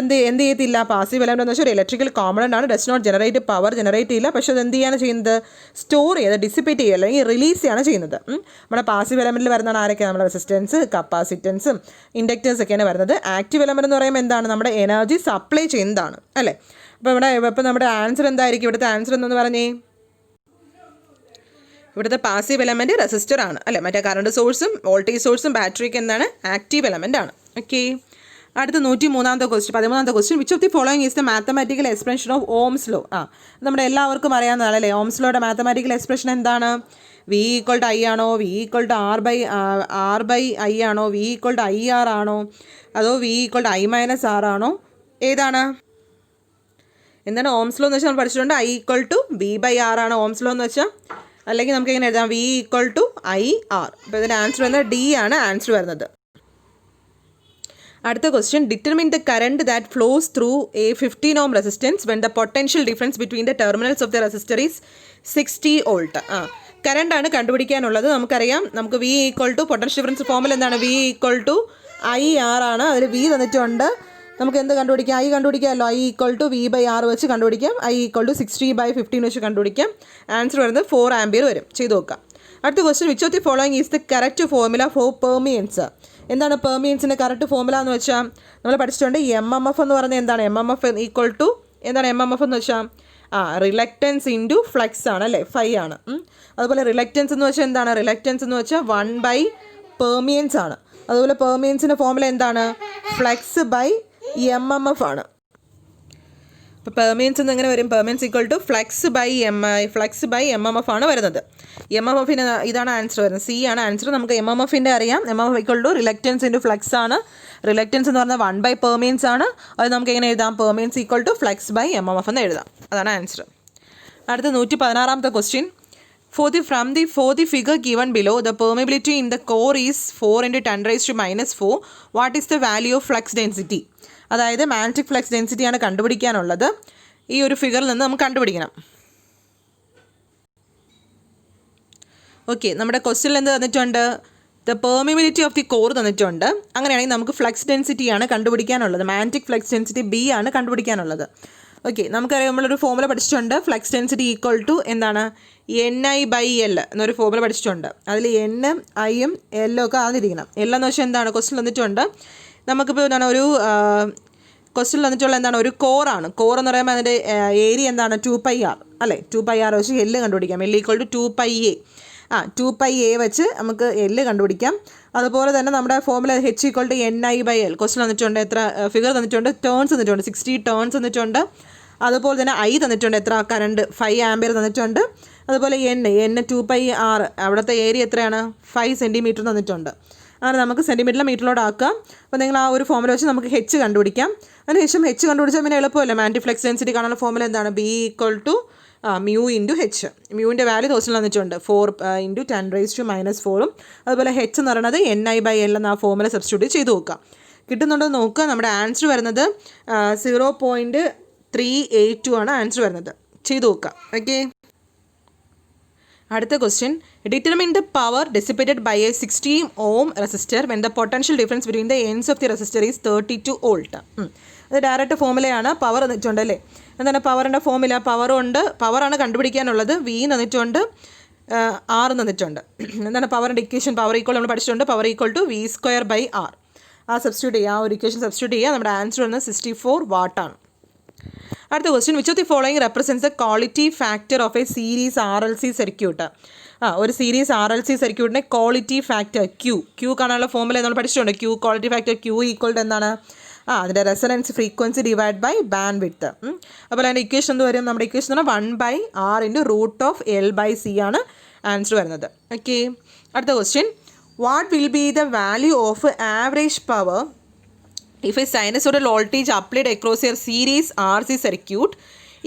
എന്ത് ചെയ്യത്തില്ല? പാസീവ് എലമെൻറ്റ് എന്ന് വെച്ചാൽ ഒരു ഇലക്ട്രിക്കൽ കോമ്പണൻ്റ് ആണ്. Does not generate power, generate ചെയ്യില്ല. പക്ഷേ അത് എന്ത് ചെയ്യാണ് ചെയ്യുന്നത്? സ്റ്റോർ ചെയ്ത് ഡിസിപ്പേറ്റ് ചെയ്യുക അല്ലെങ്കിൽ റിലീസ് ചെയ്യാണ് ചെയ്യുന്നത്. നമ്മുടെ പാസീവ് എലമെൻറ്റിൽ വരുന്നതാണ് ആരൊക്കെ? നമ്മുടെ റെസിസ്റ്റൻസ്, കപ്പാസിറ്റൻസും ഇൻഡക്റ്റൻസ് ഒക്കെയാണ് വരുന്നത്. ആക്റ്റീവ് എലമെൻറ്റ് എന്ന് പറയുമ്പോൾ എന്താണ്? നമ്മുടെ എനർജി സപ്ലൈ ചെയ്യുന്നതാണ് അല്ലേ. അപ്പോൾ നമ്മുടെ ആൻസർ എന്തായിരിക്കും? ഇവിടുത്തെ ആൻസർ എന്തെന്ന് പറഞ്ഞേ? ഇവിടുത്തെ പാസീവ് എലമെൻറ്റ് റെസിസ്റ്റർ ആണ് അല്ലേ. മറ്റേ കറണ്ട് സോഴ്സും വോൾട്ടേജ് സോഴ്സും ബാറ്ററിയൊക്കെ എന്താണ്? ആക്റ്റീവ് എലമെൻ്റ് ആണ്. ഓക്കെ, അടുത്ത 13ാമത്തെ question. Which of the following is the mathematical expression of Ohm's law? നമ്മുടെ എല്ലാവർക്കും അറിയാവുന്നതാണല്ലേ. ഓംസ് ലോയുടെ മാത്തമാറ്റിക്കൽ എക്സ്പ്രഷൻ എന്താണ്? V ഈക്വൾ ടു I ആണോ? V equal to R by I ആണോ? V ഈക്വൾ ടു IR ആണോ? അതോ V equal to I minus R ആണോ? ഏതാണ്? എന്താണ് ഓംസ് ലോ എന്ന് വെച്ചാൽ നമ്മൾ പഠിച്ചിട്ടുണ്ട്. I ഈക്വൾ ടു V/R ആണ് ഓംസ് ലോ എന്ന് വെച്ചാൽ. അല്ലെങ്കിൽ നമുക്ക് എങ്ങനെ എഴുതാം? V equal to IR. അപ്പോൾ ഇതിൻ്റെ ആൻസർ വരുന്നത് D ആണ് ആൻസർ വരുന്നത്. അടുത്ത question. Determine the current that flows through a 15 ohm resistance when the potential difference between the terminals of the resistor is 60 volt. കറണ്ടാണ് കണ്ടുപിടിക്കാനുള്ളത്. നമുക്കറിയാം, നമുക്ക് V equal to potential difference ഫോമിൽ എന്താണ്? V ഈക്വൾ ടു IR ആണ്. അതിൽ V തന്നിട്ടുണ്ട്. നമുക്ക് എന്ത് കണ്ടുപിടിക്കാം? I കണ്ടുപിടിക്കാമല്ലോ. I ഈക്വൾ ടു V/R വെച്ച് കണ്ടുപിടിക്കാം. I ഈക്വൾ ടു 60/15 വെച്ച് കണ്ടുപിടിക്കാം. ആൻസർ വരുന്നത് 4 ആംപിയർ വരും. ചെയ്ത് നോക്കാം. അടുത്ത question. Which of the following is the correct formula for permeance? എന്താണ് പെർമിയൻസിൻ്റെ കറക്റ്റ് ഫോർമുല എന്ന് വെച്ചാൽ? നമ്മൾ പഠിച്ചിട്ടുണ്ട്. MMF എന്ന് പറഞ്ഞാൽ എന്താണ്? MMF ഈക്വൾ ടു എന്താണ്? MMF എന്ന് വെച്ചാൽ റിലക്റ്റൻസ് ഇൻറ്റു ഫ്ലക്സ് ആണ് അല്ലേ, ഫൈ ആണ്. അതുപോലെ റിലക്റ്റൻസ് എന്ന് വെച്ചാൽ എന്താണ്? റിലക്റ്റൻസ് എന്ന് വെച്ചാൽ 1/പെർമിയൻസ് ആണ്. അതുപോലെ പെർമിയൻസിൻ്റെ ഫോർമുല എന്താണ്? ഫ്ലക്സ് ബൈ MMF ആണ്. ഇപ്പോൾ പെർമിയൻസ് എന്ന് എങ്ങനെ വരും? Permeance equal to flux by M M F ആണ് വരുന്നത്. എം എം എഫിന് ഇതാണ് ആൻസർ വരുന്നത്. സി ആണ് ആൻസർ. നമുക്ക് എം എം എഫിൻ്റെ അറിയാം. M M F equal to reluctance into flux ആണ്. റിലക്റ്റൻസ് എന്ന് പറഞ്ഞാൽ 1 പെർമിയൻസ് ആണ്. അത് നമുക്ക് എങ്ങനെ എഴുതാം? Permeance equal to flux by M M F എന്ന് എഴുതാം. അതാണ് ആൻസർ. അടുത്ത 116ാമത്തെ question. For the figure given below, the permeability in the core is 4 × 10⁻⁻⁴. What is the value of flux density? അതായത് മാഗ്നറ്റിക് ഫ്ലക്സ് ഡെൻസിറ്റിയാണ് കണ്ടുപിടിക്കാനുള്ളത്. ഈ ഒരു ഫിഗറിൽ നിന്ന് നമുക്ക് കണ്ടുപിടിക്കണം. ഓക്കെ, നമ്മുടെ ക്വസ്റ്റ്യനിൽ എന്ത് തന്നിട്ടുണ്ട്? The permeability of the core തന്നിട്ടുണ്ട്. അങ്ങനെയാണെങ്കിൽ നമുക്ക് ഫ്ലക്സ് ഡെൻസിറ്റിയാണ് കണ്ടുപിടിക്കാനുള്ളത്. മാഗ്നറ്റിക് ഫ്ലക്സ് ഡെൻസിറ്റി ബി ആണ് കണ്ടുപിടിക്കാനുള്ളത്. ഓക്കെ, നമുക്കറിയാം, നമ്മളൊരു ഫോമുല പഠിച്ചിട്ടുണ്ട്. ഫ്ലക്സ് ഡെൻസിറ്റി ഈക്വൽ ടു എന്താണ്? NI/L എന്നൊരു ഫോമുല പഠിച്ചിട്ടുണ്ട്. അതിൽ N, I-യും L-ഉം ഒക്കെ ആദ്യമിരിക്കണം. L എന്ന് വെച്ചാൽ എന്താണ്? ക്വസ്റ്റ്യൻ തന്നിട്ടുണ്ട്. നമുക്കിപ്പോൾ എന്താണ് ഒരു ക്വസ്റ്റ്യൻ തന്നിട്ടുള്ള എന്താണ്? ഒരു കോറാണ്. കോർ എന്ന് പറയുമ്പോൾ അതിൻ്റെ ഏരിയ എന്താണ്? 2πr അല്ലേ? 2πr വെച്ച് L കണ്ടുപിടിക്കാം. L equal to 2πA. 2πA വെച്ച് നമുക്ക് L കണ്ടുപിടിക്കാം. അതുപോലെ തന്നെ നമ്മുടെ formula H equal to NI/L. Question തന്നിട്ടുണ്ട്. എത്ര ഫിഗർ തന്നിട്ടുണ്ട്? ടേൺസ് തന്നിട്ടുണ്ട്. 60 ടേൺസ് തന്നിട്ടുണ്ട്. അതുപോലെ തന്നെ I തന്നിട്ടുണ്ട്. എത്ര? കറണ്ട് 5 ആംപിയർ തന്നിട്ടുണ്ട്. അതുപോലെ N 2πr. അവിടുത്തെ ഏരിയ എത്രയാണ്? 5 സെൻറ്റിമീറ്റർ തന്നിട്ടുണ്ട്. അങ്ങനെ നമുക്ക് സെൻറ്റിമീറ്ററിലെ മീറ്ററിലോട്ട് ആക്കാം. അപ്പോൾ നിങ്ങൾ ആ ഒരു ഫോമുല വെച്ച് നമുക്ക് H കണ്ടുപിടിക്കാം. അതിനുശേഷം H കണ്ടുപിടിച്ചാൽ പിന്നെ എളുപ്പമല്ലേ? മാഗ്നറ്റിക് ഫ്ലക്സ് ഡെൻസിറ്റി കാണാനുള്ള ഫോമുല എന്താണ്? B equal to μ × H. മ്യൂവിൻ്റെ വാല്യൂ ക്വസ്റ്റ്യൻ തന്നിട്ടുണ്ട്. 4 × 10⁻⁴. അതുപോലെ H എന്ന് പറയുന്നത് NI/L എന്ന ആ ഫോമുല സബ്സ്റ്റിറ്റ്യൂട്ട് ചെയ്ത് നോക്കാം. കിട്ടുന്നുണ്ടോ നോക്കുക. നമ്മുടെ ആൻസർ വരുന്നത് 0.382 ആണ് ആൻസർ വരുന്നത്. ചെയ്ത് നോക്കാം. ഓക്കെ, അടുത്ത question. Determine the power dissipated by a 60 ohm resistor when the potential difference between the ends of the resistor is 32 volt. അത് ഡയറക്റ്റ് ഫോമുലയാണ്. പവർ തന്നിട്ടുണ്ട് അല്ലേ? എന്താണ് പവറിൻ്റെ ഫോമുല? പവറാണ് കണ്ടുപിടിക്കാനുള്ളത്. V തന്നിട്ടുണ്ട്, R തന്നിട്ടുണ്ട്. എന്താണ് പവറിൻ്റെ ഇക്വേഷൻ? പവർ ഈക്വൽ നമ്മൾ പഠിച്ചിട്ടുണ്ട്. Power equal to V²/R. ആ സബ്സ്റ്റിറ്റ്യൂട്ട് ചെയ്യുക. ആ ഒരു ഇക്വേഷൻ സബ്സ്റ്റിറ്റ്യൂട്ട് ചെയ്യുക. നമ്മുടെ ആൻസർ വരുന്നത് 64 watt ആണ്. അടുത്ത question. Which of the following represents the quality factor of a series RLC circuit? ഒരു സീരീസ് RLC സർക്യൂട്ടിൻ്റെ ക്വാളിറ്റി ഫാക്ടർ Q കാണാനുള്ള ഫോമുല നമ്മൾ പഠിച്ചിട്ടുണ്ട്. Quality factor Q equal to എന്താണ്? അതിൻ്റെ resonance frequency divide by bandwidth. അപ്പോൾ അതിൻ്റെ equation എന്ത് വരും? നമ്മുടെ ഇക്വേഷൻ എന്ന് പറഞ്ഞാൽ 1/R × √L/C ആണ് ആൻസർ വരുന്നത്. ഓക്കെ, അടുത്ത question. What will be the value of average power if a sinusoidal voltage applied across a series RC circuit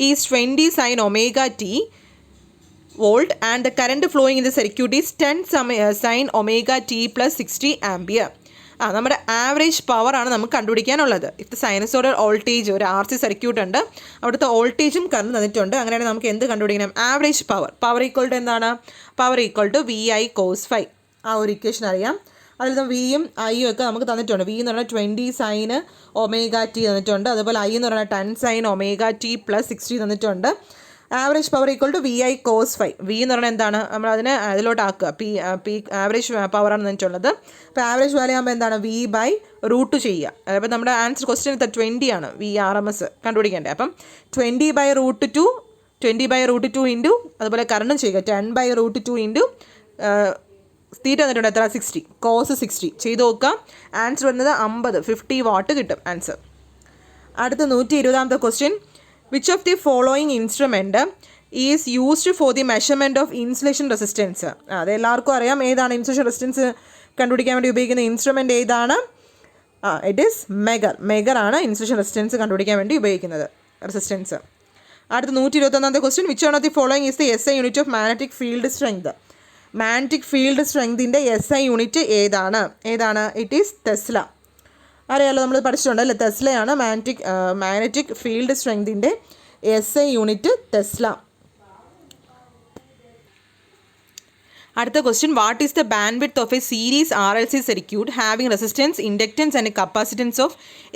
is 20 sin omega t volt and the current flowing in the circuit is 10 sin omega t plus 60 ampere? നമ്മുടെ average power ആണ് നമുക്ക് കണ്ടുപിടിക്കാനുള്ളത്. If the sinusoidal voltage, ഒരു RC circuit ഉണ്ട്, അവിടുത്തെ വോൾട്ടേജും current തന്നിട്ടുണ്ട്. അങ്ങനെയാണെങ്കിൽ നമുക്ക് എന്ത് കണ്ടുപിടിക്കണം? ആവറേജ് പവർ ഈക്വൽ ടു എന്താണ്? Power equal to VI cos φ. ആ ഒരു ഇക്വേഷൻ അറിയാം. അതിൽ നിന്ന് വിയും ഐയും ഒക്കെ നമുക്ക് തന്നിട്ടുണ്ട്. V എന്ന് പറഞ്ഞാൽ 20 sin omega t തന്നിട്ടുണ്ട്. അതുപോലെ I എന്ന് പറഞ്ഞാൽ 10 sin omega t plus 60 തന്നിട്ടുണ്ട്. Average power equal to VI cos φ. V എന്ന് പറഞ്ഞാൽ എന്താണ്? നമ്മൾ അതിനെ അതിലോട്ട് ആക്കുക. പീക്ക് ആവറേജ് പവറാണ് തന്നിട്ടുള്ളത്. അപ്പോൾ ആവറേജ് വാല്യൂ ആകുമ്പോൾ എന്താണ്? V/√2 ചെയ്യുക. അപ്പോൾ നമ്മുടെ ആൻസർ ക്വസ്റ്റ്യൻ 20 ആണ്. VRMS കണ്ടുപിടിക്കേണ്ടത്. അപ്പം 20/√2 ഇൻറ്റു അതുപോലെ കറണ്ടും ചെയ്യുക. 10/√2 ഇൻറ്റു തീറ്റ തന്നിട്ടുണ്ട്. എത്ര? 60 cos 60 ചെയ്ത് നോക്കാം. ആൻസർ വരുന്നത് 50 വാട്ട് കിട്ടും ആൻസർ. അടുത്ത 120ാമത്തെ question. Which of the following instrument is used for the measurement of insulation resistance? അത് എല്ലാവർക്കും അറിയാം. ഏതാണ് ഇൻസുലേഷൻ റെസിസ്റ്റൻസ് കണ്ടുപിടിക്കാൻ വേണ്ടി ഉപയോഗിക്കുന്ന ഇൻസ്ട്രുമെൻറ്റ് ഏതാണ്? ഇറ്റ് ഈസ് മെഗർ ആണ് ഇൻസുലേഷൻ റെസിസ്റ്റൻസ് കണ്ടുപിടിക്കാൻ വേണ്ടി ഉപയോഗിക്കുന്നത് റെസിസ്റ്റൻസ്. അടുത്ത 121ാമത്തെ question. Which one of the following is the SI unit of magnetic field strength? Magnetic field സ്ട്രെങ്തിൻ്റെ SI യൂണിറ്റ് ഏതാണ്? It is tesla. അറിയാമല്ലോ, നമ്മൾ പഠിച്ചിട്ടുണ്ട് അല്ലേ? ടെസ്ലയാണ് മാഗ്നറ്റിക് ഫീൽഡ് സ്ട്രെങ്തിൻ്റെ SI യൂണിറ്റ് ടെസ്ല. അടുത്ത question. What is the band width of a series RLC circuit having resistance, inductance and capacitance of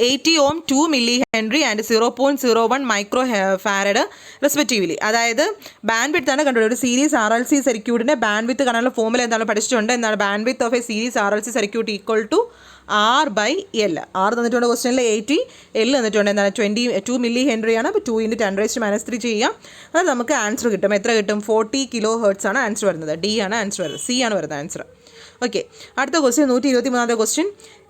80 ohm, 2 mH and 0.01 micro farad respectively? അതായത് bandwidth ആണ് കണ്ടുപിടിക്കുക. ഒരു സീരീസ് RLC സർക്യൂട്ടിൻ്റെ bandwidth കാണാനുള്ള formula എന്താണ് പഠിച്ചിട്ടുണ്ട്? എന്താണ് band width of a series RLC circuit equal to R/L. R തന്നിട്ടുണ്ട് ക്വസ്റ്റ്യനിൽ 80, L തന്നിട്ടുണ്ട് എന്താണ്? 2 mH ആണ്. അപ്പോൾ 2 × 10⁻³ ചെയ്യാം. അത് നമുക്ക് ആൻസർ കിട്ടും. എത്ര കിട്ടും? 40 kHz ആണ് ആൻസർ വരുന്നത്. D ആണ് ആൻസർ വരുന്നത്. C ആണ് വരുന്നത് ആൻസർ. ഓക്കെ, അടുത്ത ക്വസ്റ്റ്യൻ 123ാമത്തെ question.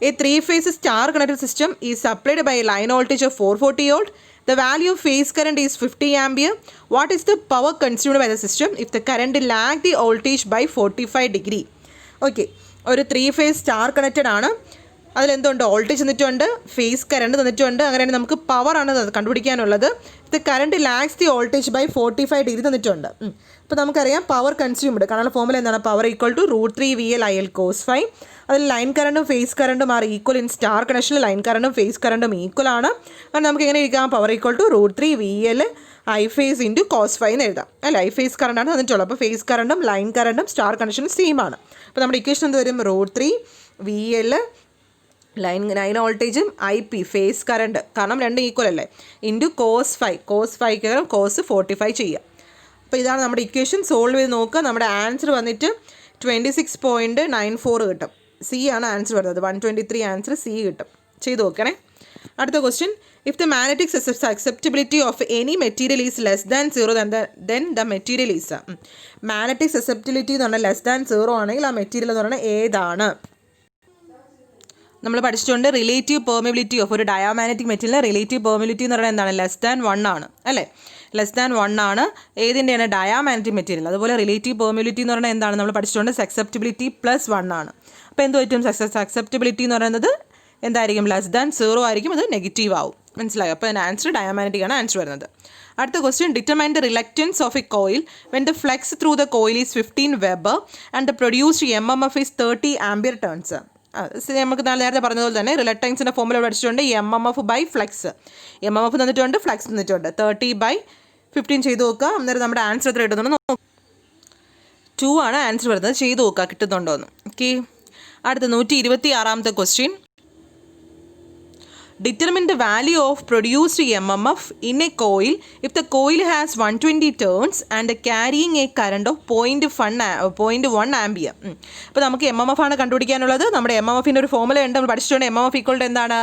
A 3-phase star connected system is supplied by line voltage of 440 volt. The value of phase current is 50 ampere. What is the power consumed by the system if the current lag the voltage by 45 degree? Okay, ഒരു 3 phase star connected ആണ്. അതിലെന്തുണ്ട്? Voltage തന്നിട്ടുണ്ട്, phase current തന്നിട്ടുണ്ട്. അങ്ങനെയാണ് നമുക്ക് പവറാണ് കണ്ടുപിടിക്കാനുള്ളത്. ഇത് current lags the voltage by 45 degree തന്നിട്ടുണ്ട്. അപ്പോൾ നമുക്കറിയാം പവർ കൺസ്യൂംഡ് കാണാനുള്ള ഫോമുല എന്താണ്? Power equal to √3 VL IL cos φ. അതിൽ ലൈൻ കറണ്ടും ഫേസ് കറണ്ടും ആർ ഈക്വൽ ഇൻ സ്റ്റാർ കണക്ഷനിൽ ലൈൻ കറണ്ടും ഫേസ് കറണ്ടും ഈക്വൽ ആണ്. കാരണം നമുക്ക് എങ്ങനെ എഴുതാം? Power equal to √3 VL I phase into cos φ എന്ന് എഴുതാം. അല്ല, ഐ ഫേസ് കറണ്ടാണ് തന്നിട്ടുള്ളത്. അപ്പോൾ ഫേസ് കറണ്ടും ലൈൻ കറണ്ടും സ്റ്റാർ കണക്ഷനും സെയിം ആണ്. അപ്പോൾ നമ്മുടെ ഇക്വേഷൻ എന്ത് വരും? √3 VL ലൈൻ വോൾട്ടേജും IP ഫേസ് കറണ്ട്, കാരണം രണ്ടും ഈക്വൽ അല്ലേ, ഇൻറ്റു cos φ. cos φക്ക് പകരം cos 45 ചെയ്യുക. അപ്പോൾ ഇതാണ് നമ്മുടെ ഇക്വേഷൻ. സോൾവ് ചെയ്ത് നോക്കുക. നമ്മുടെ ആൻസർ വന്നിട്ട് 26.94 കിട്ടും. സി ആണ് ആൻസർ വരുന്നത്. 123 ആൻസർ സി കിട്ടും. ചെയ്ത് നോക്കണേ. അടുത്ത question, if the magnetic susceptibility of any material is less than 0 then the material is. Magnetic susceptibility എന്ന് പറഞ്ഞാൽ ലെസ് ദാൻ 0 ആണെങ്കിൽ ആ മെറ്റീരിയൽ എന്ന് പറഞ്ഞാൽ ഏതാണ്? നമ്മൾ പഠിച്ചിട്ടുണ്ട് റിലേറ്റീവ് പെർമിബിലിറ്റി ഓഫ് ഒരു ഡയാമാഗ്നറ്റിക് മെറ്റീരിയൽ. റിലേറ്റീവ് പെർമിബിലിറ്റി എന്ന് പറയുന്നത് എന്താണ്? ലെസ് ദാൻ 1 ആണ് അല്ലേ? ലെസ് ദാൻ 1 ആണ് ഏതിൻ്റെയാണ്? Diamagnetic material. അതുപോലെ റിലേറ്റീവ് പെർമിബിലിറ്റി എന്ന് പറയുന്നത് എന്താണ്? നമ്മൾ പഠിച്ചിട്ടുണ്ട് സസെപ്റ്റബിലിറ്റി +1 ആണ്. അപ്പോൾ എന്ത് പറ്റും? സസെപ്റ്റബിലിറ്റി എന്ന് പറയുന്നത് എന്തായിരിക്കും? ലെസ് ദാൻ 0 ആയിരിക്കും. അത് നെഗറ്റീവ് ആവും. മനസ്സിലായോ? അപ്പോൾ അതിൻ്റെ ആൻസർ ഡയാമാഗ്നറ്റിക് ആണ് ആൻസർ വരുന്നത്. അടുത്ത question, determine the reluctance of a coil when the flux through the coil is 15 weber and the produced MMF is 30 ampere turns. നമുക്ക് നേരത്തെ പറഞ്ഞതുപോലെ തന്നെ റിലക്റ്റൻസിൻ്റെ ഫോമുല പഠിച്ചിട്ടുണ്ട്. MMF by flux. MMF തന്നിട്ടുണ്ട്, ഫ്ലക്സ് തന്നിട്ടുണ്ട്. 30/15 ചെയ്ത് നോക്കുക. അന്നേരം നമ്മുടെ ആൻസർ എത്ര കിട്ടുന്നുണ്ട് നോക്കുക. 2 ആണ് ആൻസർ വരുന്നത്. ചെയ്ത് നോക്കുക കിട്ടുന്നുണ്ടോ എന്ന്. ഓക്കെ, അടുത്ത 126ാമത്തെ question, determine the value of produced MMF in a coil if the coil has 120 turns and carrying a current of 0.1 ampere. അപ്പോൾ നമുക്ക് MMF ആണ് കണ്ടുപിടിക്കാനുള്ളത്. നമ്മുടെ MMFൻ്റെ ഒരു ഫോമുല ഉണ്ട്, നമ്മൾ പഠിച്ചിട്ടുണ്ട്. MMF ഈക്വൾ ടു എന്താണ്?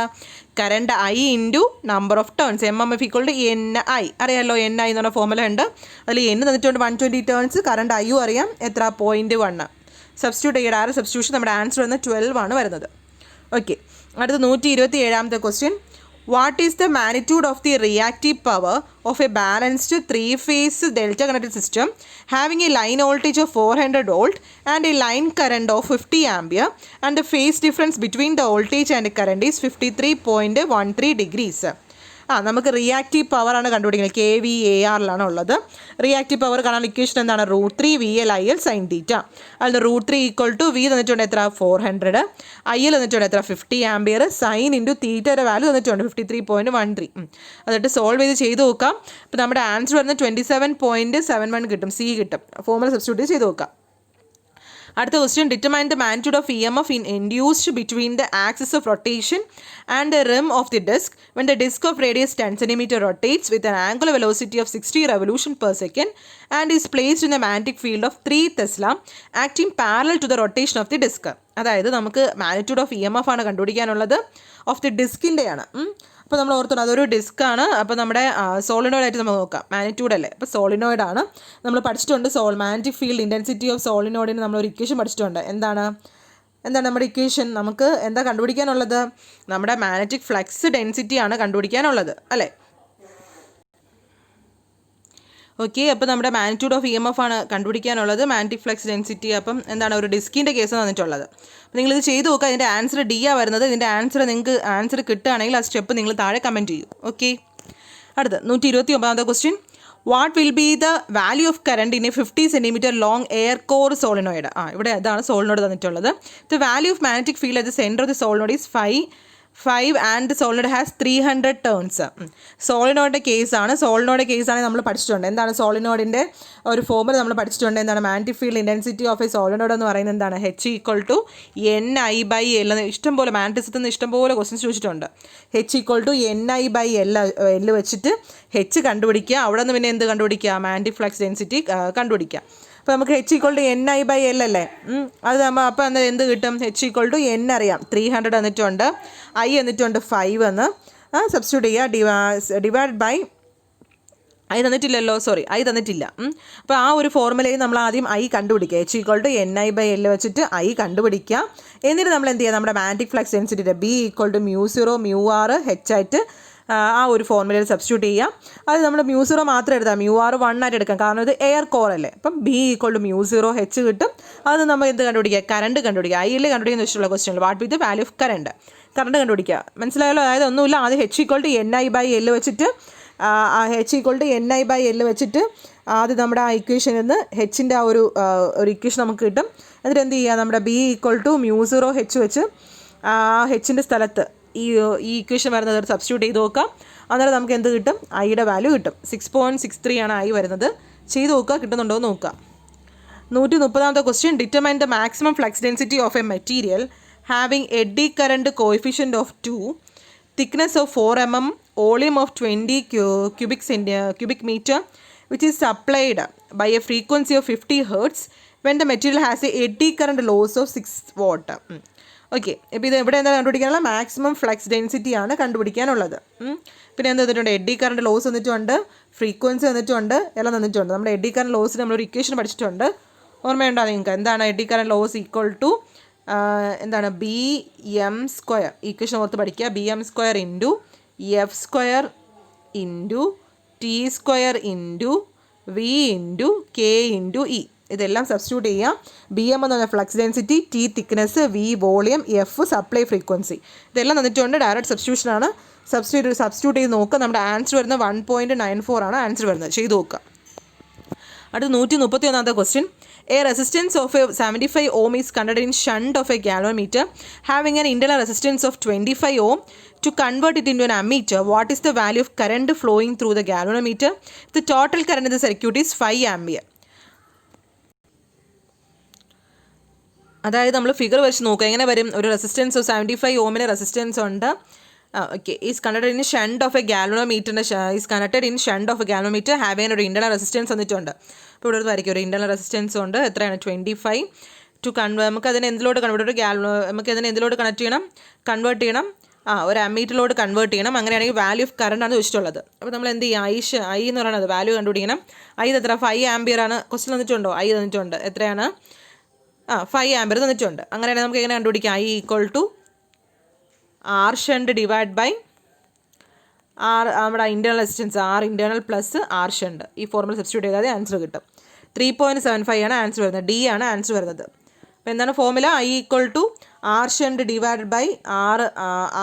Current I into number of turns. MMF equal to NI. അറിയാമല്ലോ, NI എന്നുള്ള ഫോമുല ഉണ്ട്. അതിൽ N തന്നിട്ടുണ്ട് 120 ടേൺസ്, കറണ്ട് Iയും അറിയാം എത്ര? 0.1. സബ്സ്റ്റിറ്റ്യൂട്ട് ചെയ്യുക. ആറ് സബ്സ്റ്റിറ്റ്യൂഷൻ. നമ്മുടെ ആൻസർ വരുന്നത് 12 ആണ് വരുന്നത്. ഓക്കെ, അടുത്ത 127ാമത്തെ question, what is the magnitude of the reactive power of a balanced 3-phase delta connected system having a line voltage of 400 volt and a line current of 50 ampere and the phase difference between the voltage and current is 53.13 degrees. നമുക്ക് reactive പവറാണ് കണ്ടുപിടിക്കുന്നത്. kVARലാണ് ഉള്ളത്. Reactive power കാണാൻ equation എന്താണ്? √3 VL IL sin θ. അതിൽ √3 equal to V തന്നിട്ടുണ്ട് എത്ര? 400. IL തന്നിട്ടുണ്ട് എത്ര? 50 ആംപിയർ. സൈൻ ഇൻറ്റു തീറ്റയുടെ വാല്യൂ തന്നിട്ടുണ്ട് 53.13. എന്നിട്ട് സോൾവ് ചെയ്ത് നോക്കാം. അപ്പോൾ നമ്മുടെ ആൻസർ വരുന്നത് 27.71 കിട്ടും. സി കിട്ടും. ഫോമുല സബ്സ്റ്റിറ്റ്യൂട്ട് ചെയ്ത് നോക്കാം. അടുത്ത question, determine the magnitude of EMF induced between the axis of rotation and the rim of the disc when the disc of radius 10 cm rotates with an angular velocity of 60 revolution per second and is placed in the magnetic field of 3 Tesla acting parallel to the rotation of the disc. അതായത് നമുക്ക് magnitude of EMF ആണ് കണ്ടുപിടിക്കാനുള്ളത്. Of the ഡിസ്കിൻ്റെയാണ്. അപ്പോൾ നമ്മൾ ഓർത്തോണം അതൊരു ഡിസ്ക്കാണ്. അപ്പോൾ നമ്മുടെ സോളിനോയിഡായിട്ട് നമുക്ക് നോക്കാം. മാഗ്നിറ്റ്യൂഡ് അല്ലേ, അപ്പോൾ സോളിനോയിഡാണ്. നമ്മൾ പഠിച്ചിട്ടുണ്ട് മാഗ്നറ്റിക് ഫീൽഡ് ഇൻറ്റൻസിറ്റി ഓഫ് സോളിനോയിഡിന് നമ്മളൊരു ഇക്വേഷൻ പഠിച്ചിട്ടുണ്ട്. എന്താണ് നമ്മുടെ ഇക്വേഷൻ? നമുക്ക് എന്താ കണ്ടുപിടിക്കാനുള്ളത്? നമ്മുടെ മാഗ്നറ്റിക് ഫ്ലക്സ് ഡെൻസിറ്റിയാണ് കണ്ടുപിടിക്കാനുള്ളത് അല്ലേ? ഓക്കെ, അപ്പോൾ നമ്മുടെ മാഗ്നിറ്റ്യൂഡ് ഓഫ് EMF ആണ് കണ്ടുപിടിക്കാനുള്ളത്. Magnetic flux density. അപ്പം എന്താണ് ഒരു ഡിസ്കിൻ്റെ കേസ് തന്നിട്ടുള്ളത്. അപ്പോൾ നിങ്ങളിത് ചെയ്ത് നോക്കുക. ഇതിൻ്റെ ആൻസർ D ആണ് വരുന്നത്. ഇതിൻ്റെ ആൻസർ നിങ്ങൾക്ക് ആൻസർ കിട്ടുകയാണെങ്കിൽ ആ സ്റ്റെപ്പ് നിങ്ങൾ താഴെ കമൻറ്റ് ചെയ്യൂ. ഓക്കെ, അടുത്ത 129ാമത്തെ question, what will be the value of current in a 50 cm long air core solenoid? ഇവിടെ അതാണ് സോളിനോയിഡ് തന്നിട്ടുള്ളത്. The value of magnetic field at the centre of the solenoid is 5 and solenoid has 300 turns. സോളിനോയിഡിൻ്റെ കേസാണ്. Solenoid കേസാണെങ്കിൽ നമ്മൾ പഠിച്ചിട്ടുണ്ട്. എന്താണ് സോളിനോയിഡിൻ്റെ ഒരു formula നമ്മൾ പഠിച്ചിട്ടുണ്ട്. എന്താണ് magnetic field intensity of a solenoid എന്ന് പറയുന്നത്? എന്താണ്? H equal to NI/L. ഇഷ്ടംപോലെ മാഗ്നറ്റിസത്തിൽ നിന്ന് ഇഷ്ടംപോലെ ക്വസ്റ്റ്യൻസ് ചോദിച്ചിട്ടുണ്ട്. H ഈക്വൽ ടു NI/L വെച്ചിട്ട് H കണ്ടുപിടിക്കുക. അവിടെ നിന്ന് പിന്നെ എന്ത് കണ്ടുപിടിക്കുക? മാഗ്നറ്റിക് ഫ്ലക്സ് ഡെൻസിറ്റി കണ്ടുപിടിക്കുക. അപ്പോൾ നമുക്ക് H ഈക്വൽ ടു NI/L അല്ലേ? അത് നമ്മൾ അപ്പോൾ എന്ത് കിട്ടും? H ഈക്വൽ ടു N അറിയാം, 300 എന്നിട്ടുണ്ട്. I എന്നിട്ടുണ്ട് 5 എന്ന് സബ്സ്റ്റിറ്റ്യൂട്ട് ചെയ്യുക. ഡിവൈഡ് ബൈ I തന്നിട്ടില്ലല്ലോ, സോറി I തന്നിട്ടില്ല. അപ്പോൾ ആ ഒരു ഫോർമുലയിൽ നമ്മൾ ആദ്യം I കണ്ടുപിടിക്കുക. H ഈക്വൽ ടു NI/L വെച്ചിട്ട് I കണ്ടുപിടിക്കുക. എന്നിട്ട് നമ്മൾ എന്ത് ചെയ്യുക? നമ്മുടെ മാഗ്നറ്റിക് ഫ്ലക്സ് ഡെൻസിറ്റിയുടെ B equal to μ0 μr H ആയിട്ട് ആ ഒരു ഫോർമുലയിൽ സബ്സ്റ്റിറ്റ്യൂട്ട് ചെയ്യാം. അത് നമ്മൾ μ0 മാത്രം എടുത്താൽ μr 1 ആയിട്ട് എടുക്കാം, കാരണം ഇത് എയർ കോർ അല്ലേ. അപ്പം B = μ0 H കിട്ടും. അത് നമ്മൾ എന്ത് കണ്ടുപിടിക്കുക? കറണ്ട് കണ്ടുപിടിക്കുക. ഐയിൽ കണ്ടുപിടിക്കുന്ന ഇഷ്ടമുള്ള question. What with value of current കണ്ടുപിടിക്കുക. മനസ്സിലായല്ലോ? അതായത് ഒന്നുമില്ല, ആദ്യം H = NI/L വെച്ചിട്ട് H = NI/L വെച്ചിട്ട് ആദ്യം നമ്മുടെ ആ ഇക്വേഷനിൽ നിന്ന് ഹെച്ചിൻ്റെ ആ ഒരു ഇക്വേഷൻ നമുക്ക് കിട്ടും. എന്നിട്ട് എന്ത് ചെയ്യുക? നമ്മുടെ B = μ0 H വെച്ച് ഹെച്ചിൻ്റെ സ്ഥലത്ത് ഈ ഇക്വേഷൻ വരുന്നത് സബ്സ്റ്റിറ്റ്യൂട്ട് ചെയ്ത് നോക്കാം. അന്നേരം നമുക്ക് എന്ത് കിട്ടും? ഐയുടെ വാല്യൂ കിട്ടും. 6.63 ആണ് ഐ വരുന്നത്. ചെയ്ത് നോക്കുക, കിട്ടുന്നുണ്ടോ എന്ന് നോക്കുക. 130ാമത്തെ question. Determine the maximum flux density of a material having eddy current coefficient of 2, thickness of 4 mm, volume of 20 cubic meter, which is supplied by a frequency of 50 Hz when the material has a eddy current loss of 6 watt. Okay, ഇപ്പോൾ ഇത് ഇവിടെ എന്താ കണ്ടുപിടിക്കാനുള്ള? Maximum flux density ആണ് കണ്ടുപിടിക്കാനുള്ളത്. പിന്നെ എന്താ തന്നിട്ടുണ്ട്? Eddy current loss തന്നിട്ടുണ്ട്, ഫ്രീക്വൻസി തന്നിട്ടുണ്ട്, എല്ലാം തന്നിട്ടുണ്ട്. നമ്മുടെ എഡ്ഡി കറണ്ട് ലോസിന് നമ്മളൊരു ഇക്വേഷൻ പഠിച്ചിട്ടുണ്ട്, ഓർമ്മയുണ്ടോ നിങ്ങൾക്ക്? എന്താണ് eddy current loss? Equal to എന്താണ്? BM². ഇക്വേഷൻ ഓർത്ത് പഠിക്കുക. BM² × F² × T² × V × K × E. ഇതെല്ലാം സബ്സ്റ്റിറ്റ്യൂട്ട് ചെയ്യാം. BM എന്ന് പറഞ്ഞാൽ flux density, T thickness, V volume, F supply frequency. ഇതെല്ലാം തന്നിട്ടുണ്ട്. ഡയറക്റ്റ് സബ്സ്റ്റിറ്റ്യൂഷനാണ്. സബ്സ്റ്റിറ്റ്യൂട്ട് ചെയ്ത് നോക്കുക. നമ്മുടെ ആൻസർ വരുന്നത് 1.94 ആണ് ആൻസർ വരുന്നത്. ചെയ്ത് നോക്കുക. അടുത്ത 131ാമത്തെ question. A resistance of a 75 ohm is conducted in shunt of a galvanometer having an internal resistance of 25 ohm. To convert it into an ammeter, what is the value of current flowing through the galvanometer? The total current in the circuit is 5 ampere. അതായത് നമ്മൾ figure വെച്ച് നോക്കുക. എങ്ങനെ വരും? ഒരു resistance of 75 ഓമിന് resistance ഉണ്ട്. Okay, is connected in shunt of a ഗാൽവനോമീറ്ററിൻ്റെ is connected in shunt of a galvanometer having ഒരു ഇന്റർണൽ റെസിസ്റ്റൻസ് തന്നിട്ടുണ്ട്. അപ്പോൾ ഇവിടെ വരയ്ക്കും ഒരു ഇന്റർണൽ റെസിസ്റ്റൻസ് ഉണ്ട്. എത്രയാണ്? 25. നമുക്ക് അതിനെ എന്തിലോട്ട് നമുക്ക് അതിനെ എന്തിലോട്ട് കണക്ട് ചെയ്യണം? കൺവേർട്ട് ചെയ്യണം. ഒരു അമ്മീറ്ററിലോട്ട് കൺവേർട്ട് ചെയ്യണം. അങ്ങനെയാണെങ്കിൽ വാല്യൂ ഓഫ് കറണ്ട് ആണ് ചോദിച്ചിട്ടുള്ളത്. അപ്പോൾ നമ്മൾ എന്ത് ചെയ്യും? ഐ എന്ന് പറയുന്നത് വാല്യൂ കണ്ടുപിടിക്കണം. ഐ എത്ര? 5 ആംപിയർ ആണ്. ക്വസ്റ്റ്യൻ തന്നിട്ടുണ്ടോ? ഐ തന്നിട്ടുണ്ട്. എത്രയാണ്? 5 ആംപിയർ തന്നിട്ടുണ്ട്. അങ്ങനെയാണെങ്കിൽ നമുക്ക് എങ്ങനെ കണ്ടുപിടിക്കാം? I = R shunt divide by R നമ്മുടെ internal resistance R internal plus R shunt. ഈ ഫോർമുല സബ്സ്റ്റിറ്റ്യൂട്ട് ചെയ്താൽ ആൻസർ കിട്ടും. 3.75 ആണ് ആൻസർ വരുന്നത്. ഡി ആണ് ആൻസർ വരുന്നത്. അപ്പോൾ എന്താണ് formula? I = R shunt divide by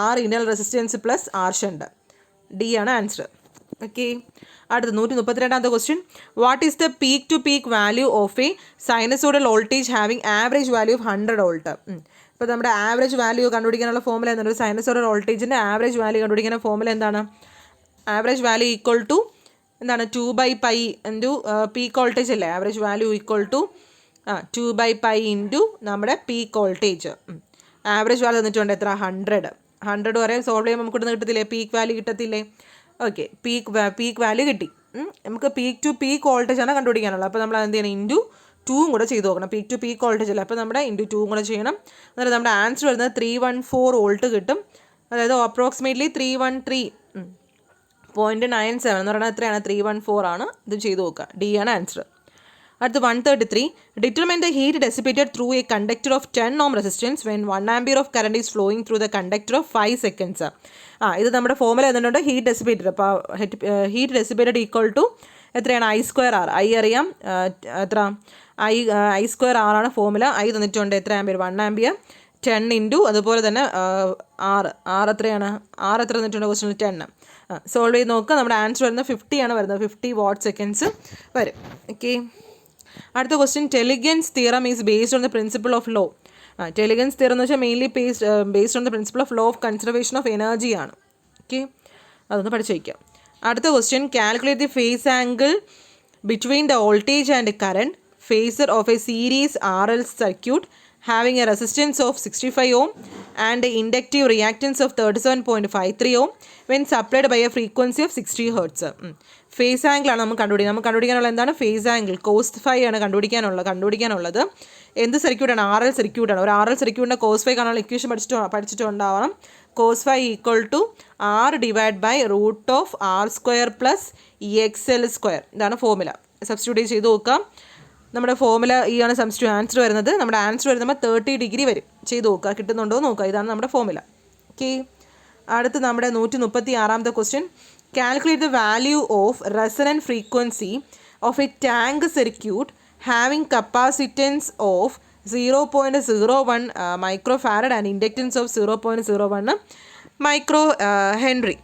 R internal resistance plus R shunt. D ആണ് ആൻസർ. ഓക്കെ, അടുത്ത 132ാമത്തെ question. What is the peak to peak value of a sinusoidal voltage having average value of 100 volt? ഇപ്പോൾ നമ്മുടെ average value കണ്ടുപിടിക്കാനുള്ള formula എന്താണ്? ഒരു sinusoidal വോൾട്ടേജിൻ്റെ average value കണ്ടുപിടിക്കുന്ന ഫോർമുല എന്താണ്? ആവറേജ് വാല്യൂ ഈക്വൽ ടു എന്താണ്? 2/π ഇൻറ്റു പീക്ക് വോൾട്ടേജ് അല്ലേ? Average value equal to 2/π into നമ്മുടെ പീക്ക് വോൾട്ടേജ്. ആവറേജ് വാല്യൂ തന്നിട്ടുണ്ട് എത്ര? 100 വരെ സോൾവ് ചെയ്യുമ്പോൾ നമുക്ക് കിട്ടത്തില്ലേ? പീക്ക് വാല്യൂ കിട്ടത്തില്ലേ? ഓക്കെ, പീക്ക് വാല്യൂ കിട്ടി. നമുക്ക് പീക്ക് ടു പീക്ക് വോൾട്ടേജ് ആണ് കണ്ടുപിടിക്കാനുള്ളത്. അപ്പോൾ നമ്മൾ എന്ത് ചെയ്യണം? ഇൻറ്റു 2 കൂടെ ചെയ്ത് നോക്കണം. പീക്ക് ടു പീക്ക് വോൾട്ടേജ് അല്ല, അപ്പോൾ നമ്മുടെ ഇൻറ്റു 2 കൂടെ ചെയ്യണം. അതായത് നമ്മുടെ ആൻസർ വരുന്നത് 314 വോൾട്ട് കിട്ടും. അതായത് അപ്രോക്സിമേറ്റ്ലി 313.97 എന്ന് പറയുന്നത് എത്രയാണ്? 314 ആണ്. ഇത് ചെയ്ത് നോക്കുക. ഡി ആണ് ആൻസർ. അടുത്ത 133. Determine the heat dissipated through A conductor of 10 ohm resistance when 1 ampere of current is flowing through the conductor of 5 seconds. ഇത് നമ്മുടെ ഫോർമുല എന്തുണ്ട്? Heat dissipated. അപ്പോൾ ഹീറ്റ് ഡെസിപ്പേറ്റഡ് ഈക്വൽ ടു എത്രയാണ്? I²R. ഐ അറിയാം. എത്ര? I² R ആണ് formula. I തന്നിട്ടുണ്ട്. എത്ര ആംപിയർ? 1 ആംപിയർ. 10 ഇൻറ്റു അതുപോലെ തന്നെ ആർ എത്രയാണ്? ആർ എത്ര തന്നിട്ടുണ്ട് ക്വസ്റ്റ്യനിൽ? 10. സോൾവ് ചെയ്ത് നോക്കുക. നമ്മുടെ ആൻസർ വരുന്നത് 50 ആണ് വരുന്നത്. 50 watt seconds വരും. ഓക്കെ, അടുത്ത question. Tellegen's theorem is based on the principle of law. Tellegen's theorem എന്ന് വെച്ചാൽ mainly based on the principle of law of conservation of energy ആണ്. ഓക്കെ, അതൊന്ന് പഠിച്ചു വയ്ക്കാം. അടുത്ത question. Calculate the phase angle between the voltage and current phasor of a series RL circuit having a resistance of 65 ohm and an inductive reactance of 37.53 ohm when supplied by a frequency of 60 Hz. Phase angle ആണ് നമുക്ക് കണ്ടുപിടിക്കാനുള്ള എന്താണ്? Phase angle cos φ ആണ് കണ്ടുപിടിക്കാനുള്ളത്. എന്ത് സർക്യൂട്ടാണ്? RL സർക്യൂട്ടാണ്. ഒരു RL സർക്യൂട്ടിൻ്റെ cos φ കാണാനുള്ള ഇക്വേഷൻ പഠിച്ചിട്ടുണ്ടാവണം. cos φ = R divide by √R² plus XL². ഇതാണ് ഫോർമുല. സബ്സ്റ്റിറ്റ്യൂട്ട് ചെയ്ത് നോക്കാം. നമ്മുടെ ഫോർമുല ഈ ആണ് ആൻസർ വരുന്നത്. നമ്മുടെ ആൻസർ വരുമ്പോൾ 30 ഡിഗ്രി വരും. ചെയ്ത് നോക്കുക, കിട്ടുന്നുണ്ടോ നോക്കുക. ഇതാണ് നമ്മുടെ ഫോർമുല. ഓക്കെ, അടുത്ത് നമ്മുടെ 136ാമത്തെ question. Calculate the value of resonant frequency of a tank circuit having capacitance of 0.01 microfarad and inductance of 0.01 micro Henry.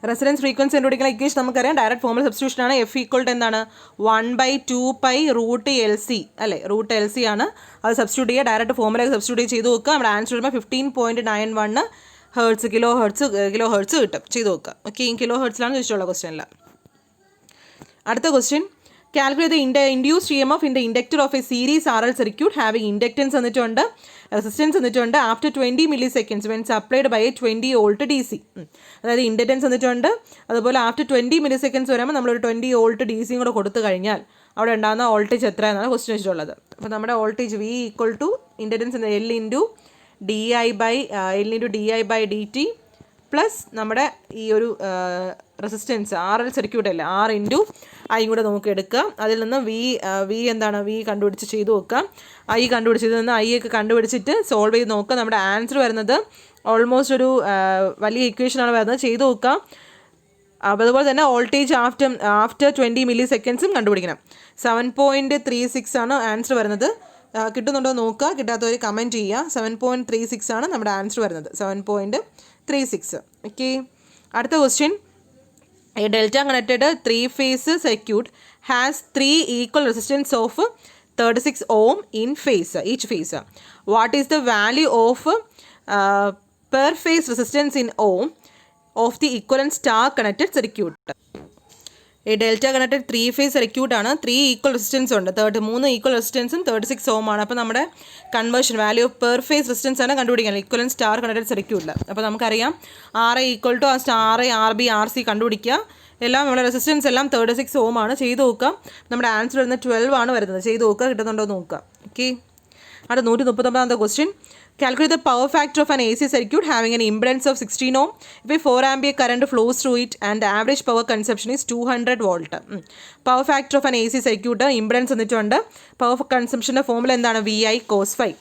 Resonance frequency കണ്ടുപിടിക്കുന്ന ഇക്വേഷൻ നമുക്കറിയാം. ഡയറക്റ്റ് ഫോർമുല സബ്സ്റ്റിറ്റ്യൂഷൻ ആണ്. F = എന്താണ് 1/2π√LC അല്ലേ, √LC ആണ്. അത് സബ്സ്റ്റിറ്റ്യൂട്ട് ചെയ്യുക, ഡയറക്റ്റ് ഫോർമുല സബ്സ്റ്റിറ്റ്യൂട്ട് ചെയ്ത് നോക്കുക. നമ്മുടെ ആൻസർ വരുമ്പോൾ 15.91 ഹേർട്സ് കിലോ ഹേർട്സ് കിട്ടും. ചെയ്ത് നോക്കുക. ഓക്കെ, ഈ കിലോ ഹേർട്സിലാണ് ചോദിച്ചിട്ടുള്ള ക്വസ്റ്റ്യനിൽ. അടുത്ത question. Calculate the induced EMF in the inductor of a series RL circuit having inductance എന്നിട്ടുണ്ട്, റെസിസ്റ്റൻസ് എന്നിട്ടുണ്ട്, after 20 milliseconds when supplied by 20 volt DC. അതായത് ഇൻഡക്റ്റൻസ് എന്നിട്ടുണ്ട്, അതുപോലെ ആഫ്റ്റർ 20 milliseconds വരുമ്പോൾ നമ്മളൊരു 20 volt DC കൂടെ കൊടുത്തു കഴിഞ്ഞാൽ അവിടെ ഉണ്ടാകുന്ന വോൾട്ടേജ് എത്ര എന്നാണ് ക്വസ്റ്റ്യൻ വെച്ചിട്ടുള്ളത്. അപ്പോൾ നമ്മുടെ voltage V = inductance L × di/dt plus നമ്മുടെ ഈ ഒരു റെസിസ്റ്റൻസ് RL സർക്യൂട്ട് അല്ലേ, R × I കൂടെ നമുക്ക് എടുക്കുക. അതിൽ നിന്ന് വി എന്താണ് V കണ്ടുപിടിച്ച് ചെയ്ത് നോക്കുക. I കണ്ടുപിടിച്ചതിൽ നിന്ന് I ഒക്കെ കണ്ടുപിടിച്ചിട്ട് സോൾവ് ചെയ്ത് നോക്കുക. നമ്മുടെ ആൻസർ വരുന്നത് ഓൾമോസ്റ്റ് ഒരു വലിയ ഇക്വേഷനാണ് വരുന്നത്. ചെയ്ത് നോക്കുക. അതുപോലെ തന്നെ വോൾട്ടേജ് ആഫ്റ്റർ 20 milliseconds കണ്ടുപിടിക്കണം. 7.36 ആണ് ആൻസർ വരുന്നത്. കിട്ടുന്നുണ്ടോ നോക്കുക, കിട്ടാത്തവർ കമൻറ്റ് ചെയ്യുക. 7.36 ആണ് നമ്മുടെ ആൻസർ വരുന്നത്. 7.36. ഓക്കെ, അടുത്ത question. A delta connected 3-phase circuit has 3 equal resistance of 36 ohm in each phase. What is the value of per phase resistance in ohm of the equivalent star connected circuit? A delta connected 3-phase circuit ആണ്. 3 equal resistance ഉണ്ട്. 3 equal റെസിസ്റ്റൻസും 36 ഓം ആണ്. അപ്പോൾ നമ്മുടെ conversion value of per phase resistance ആണ് കണ്ടുപിടിക്കുന്നത് equivalent star connected സർക്യൂട്ടിൽ. അപ്പോൾ നമുക്കറിയാം RA = ആ സ്റ്റാർ RB RC കണ്ടുപിടിക്കുക. എല്ലാം നമ്മുടെ റെസിസ്റ്റൻസ് എല്ലാം 36 ഓം ആണ്. ചെയ്ത് നോക്കുക. നമ്മുടെ ആൻസർ വരുന്നത് 12 ആണ് വരുന്നത്. ചെയ്ത് നോക്കുക, കിട്ടുന്നുണ്ടോ നോക്കുക. ഓക്കെ, അടുത്ത 139ാമത്തെ question. Calculate the power factor of an AC circuit having an impedance of 16 ohm if a 4 ampere current flows through it and the average power consumption is 200 volt. Power factor of an AC circuit impedance എന്നിട്ടുണ്ട്. Power കൺസംഷൻ്റെ formula എന്താണ്? VI cos phi.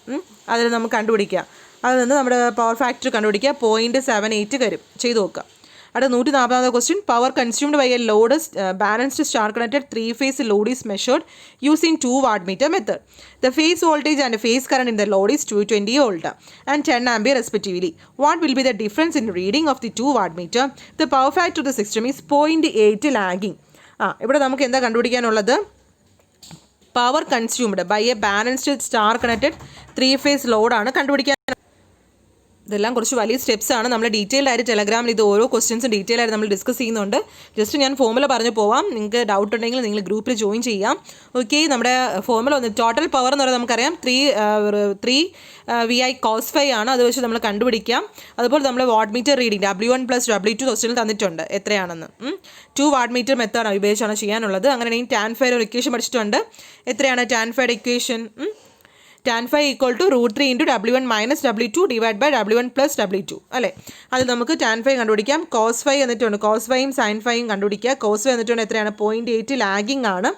അതിൽ നമുക്ക് കണ്ടുപിടിക്കുക. അതിൽ നിന്ന് നമ്മുടെ power factor കണ്ടുപിടിക്കുക. 0.78 വരും. ചെയ്ത് നോക്കുക. അടുത്ത 140ാമത്തെ question. Power consumed by a load balanced star connected 3-phase load is measured using 2 watt-meter method. The phase voltage and phase current in the load is 220 volt and 10 ampere respectively. What will be the difference in reading of the 2 watt-meter? The power factor of the system is 0.8 lagging. ഇവിടെ നമുക്ക് എന്താ കണ്ടുപിടിക്കാനുള്ളത്? Power consumed by a balanced star connected 3-phase ലോഡാണ് കണ്ടുപിടിക്കാൻ. ഇതെല്ലാം കുറച്ച് വലിയ steps ആണ്. നമ്മൾ ഡീറ്റെയിൽഡ് ആയിട്ട് ടെലഗ്രാമിൽ ഇത് ഓരോ ക്വസ്റ്റ്യൻസും ഡീറ്റെയിൽ ആയിട്ട് നമ്മൾ ഡിസ്കസ് ചെയ്യുന്നുണ്ട്. ജസ്റ്റ് ഞാൻ ഫോമുല പറഞ്ഞു പോവാം. നിങ്ങൾക്ക് ഡൗട്ട് ഉണ്ടെങ്കിൽ നിങ്ങൾ ഗ്രൂപ്പിൽ ജോയിൻ ചെയ്യാം. ഓക്കെ, നമ്മുടെ ഫോമുല ഒന്ന് ടോട്ടൽ പവർ എന്ന് പറയുന്നത് നമുക്കറിയാം 3 VI cos phi ആണ്. അത് വെച്ച് നമ്മൾ കണ്ടുപിടിക്കാം. അതുപോലെ നമ്മൾ വാട്ട്-മീറ്റർ റീഡിംഗ് W1 + W2 ക്വസ്റ്റ്യനിൽ തന്നിട്ടുണ്ട് എത്രയാണെന്ന്. 2 watt-meter മെത്തേഡ് ഉപയോഗിച്ചാണ് ചെയ്യാനുള്ളത്. അങ്ങനെയാണെങ്കിൽ tan phi ഒരു ഇക്വേഷൻ പഠിച്ചിട്ടുണ്ട്. എത്രയാണ് tan phi equation? tan phi = √3 × W1 - W2 / W1 + W2 അല്ലേ. അത് നമുക്ക് tan phi കണ്ടുപിടിക്കാം. cos phi എന്നിട്ടുണ്ട്. cos phiയും sin phiയും കണ്ടുപിടിക്കുക. cos phi എന്നിട്ടുണ്ട് എത്രയാണ്? 0.8 ലാഗിങ് ആണ്.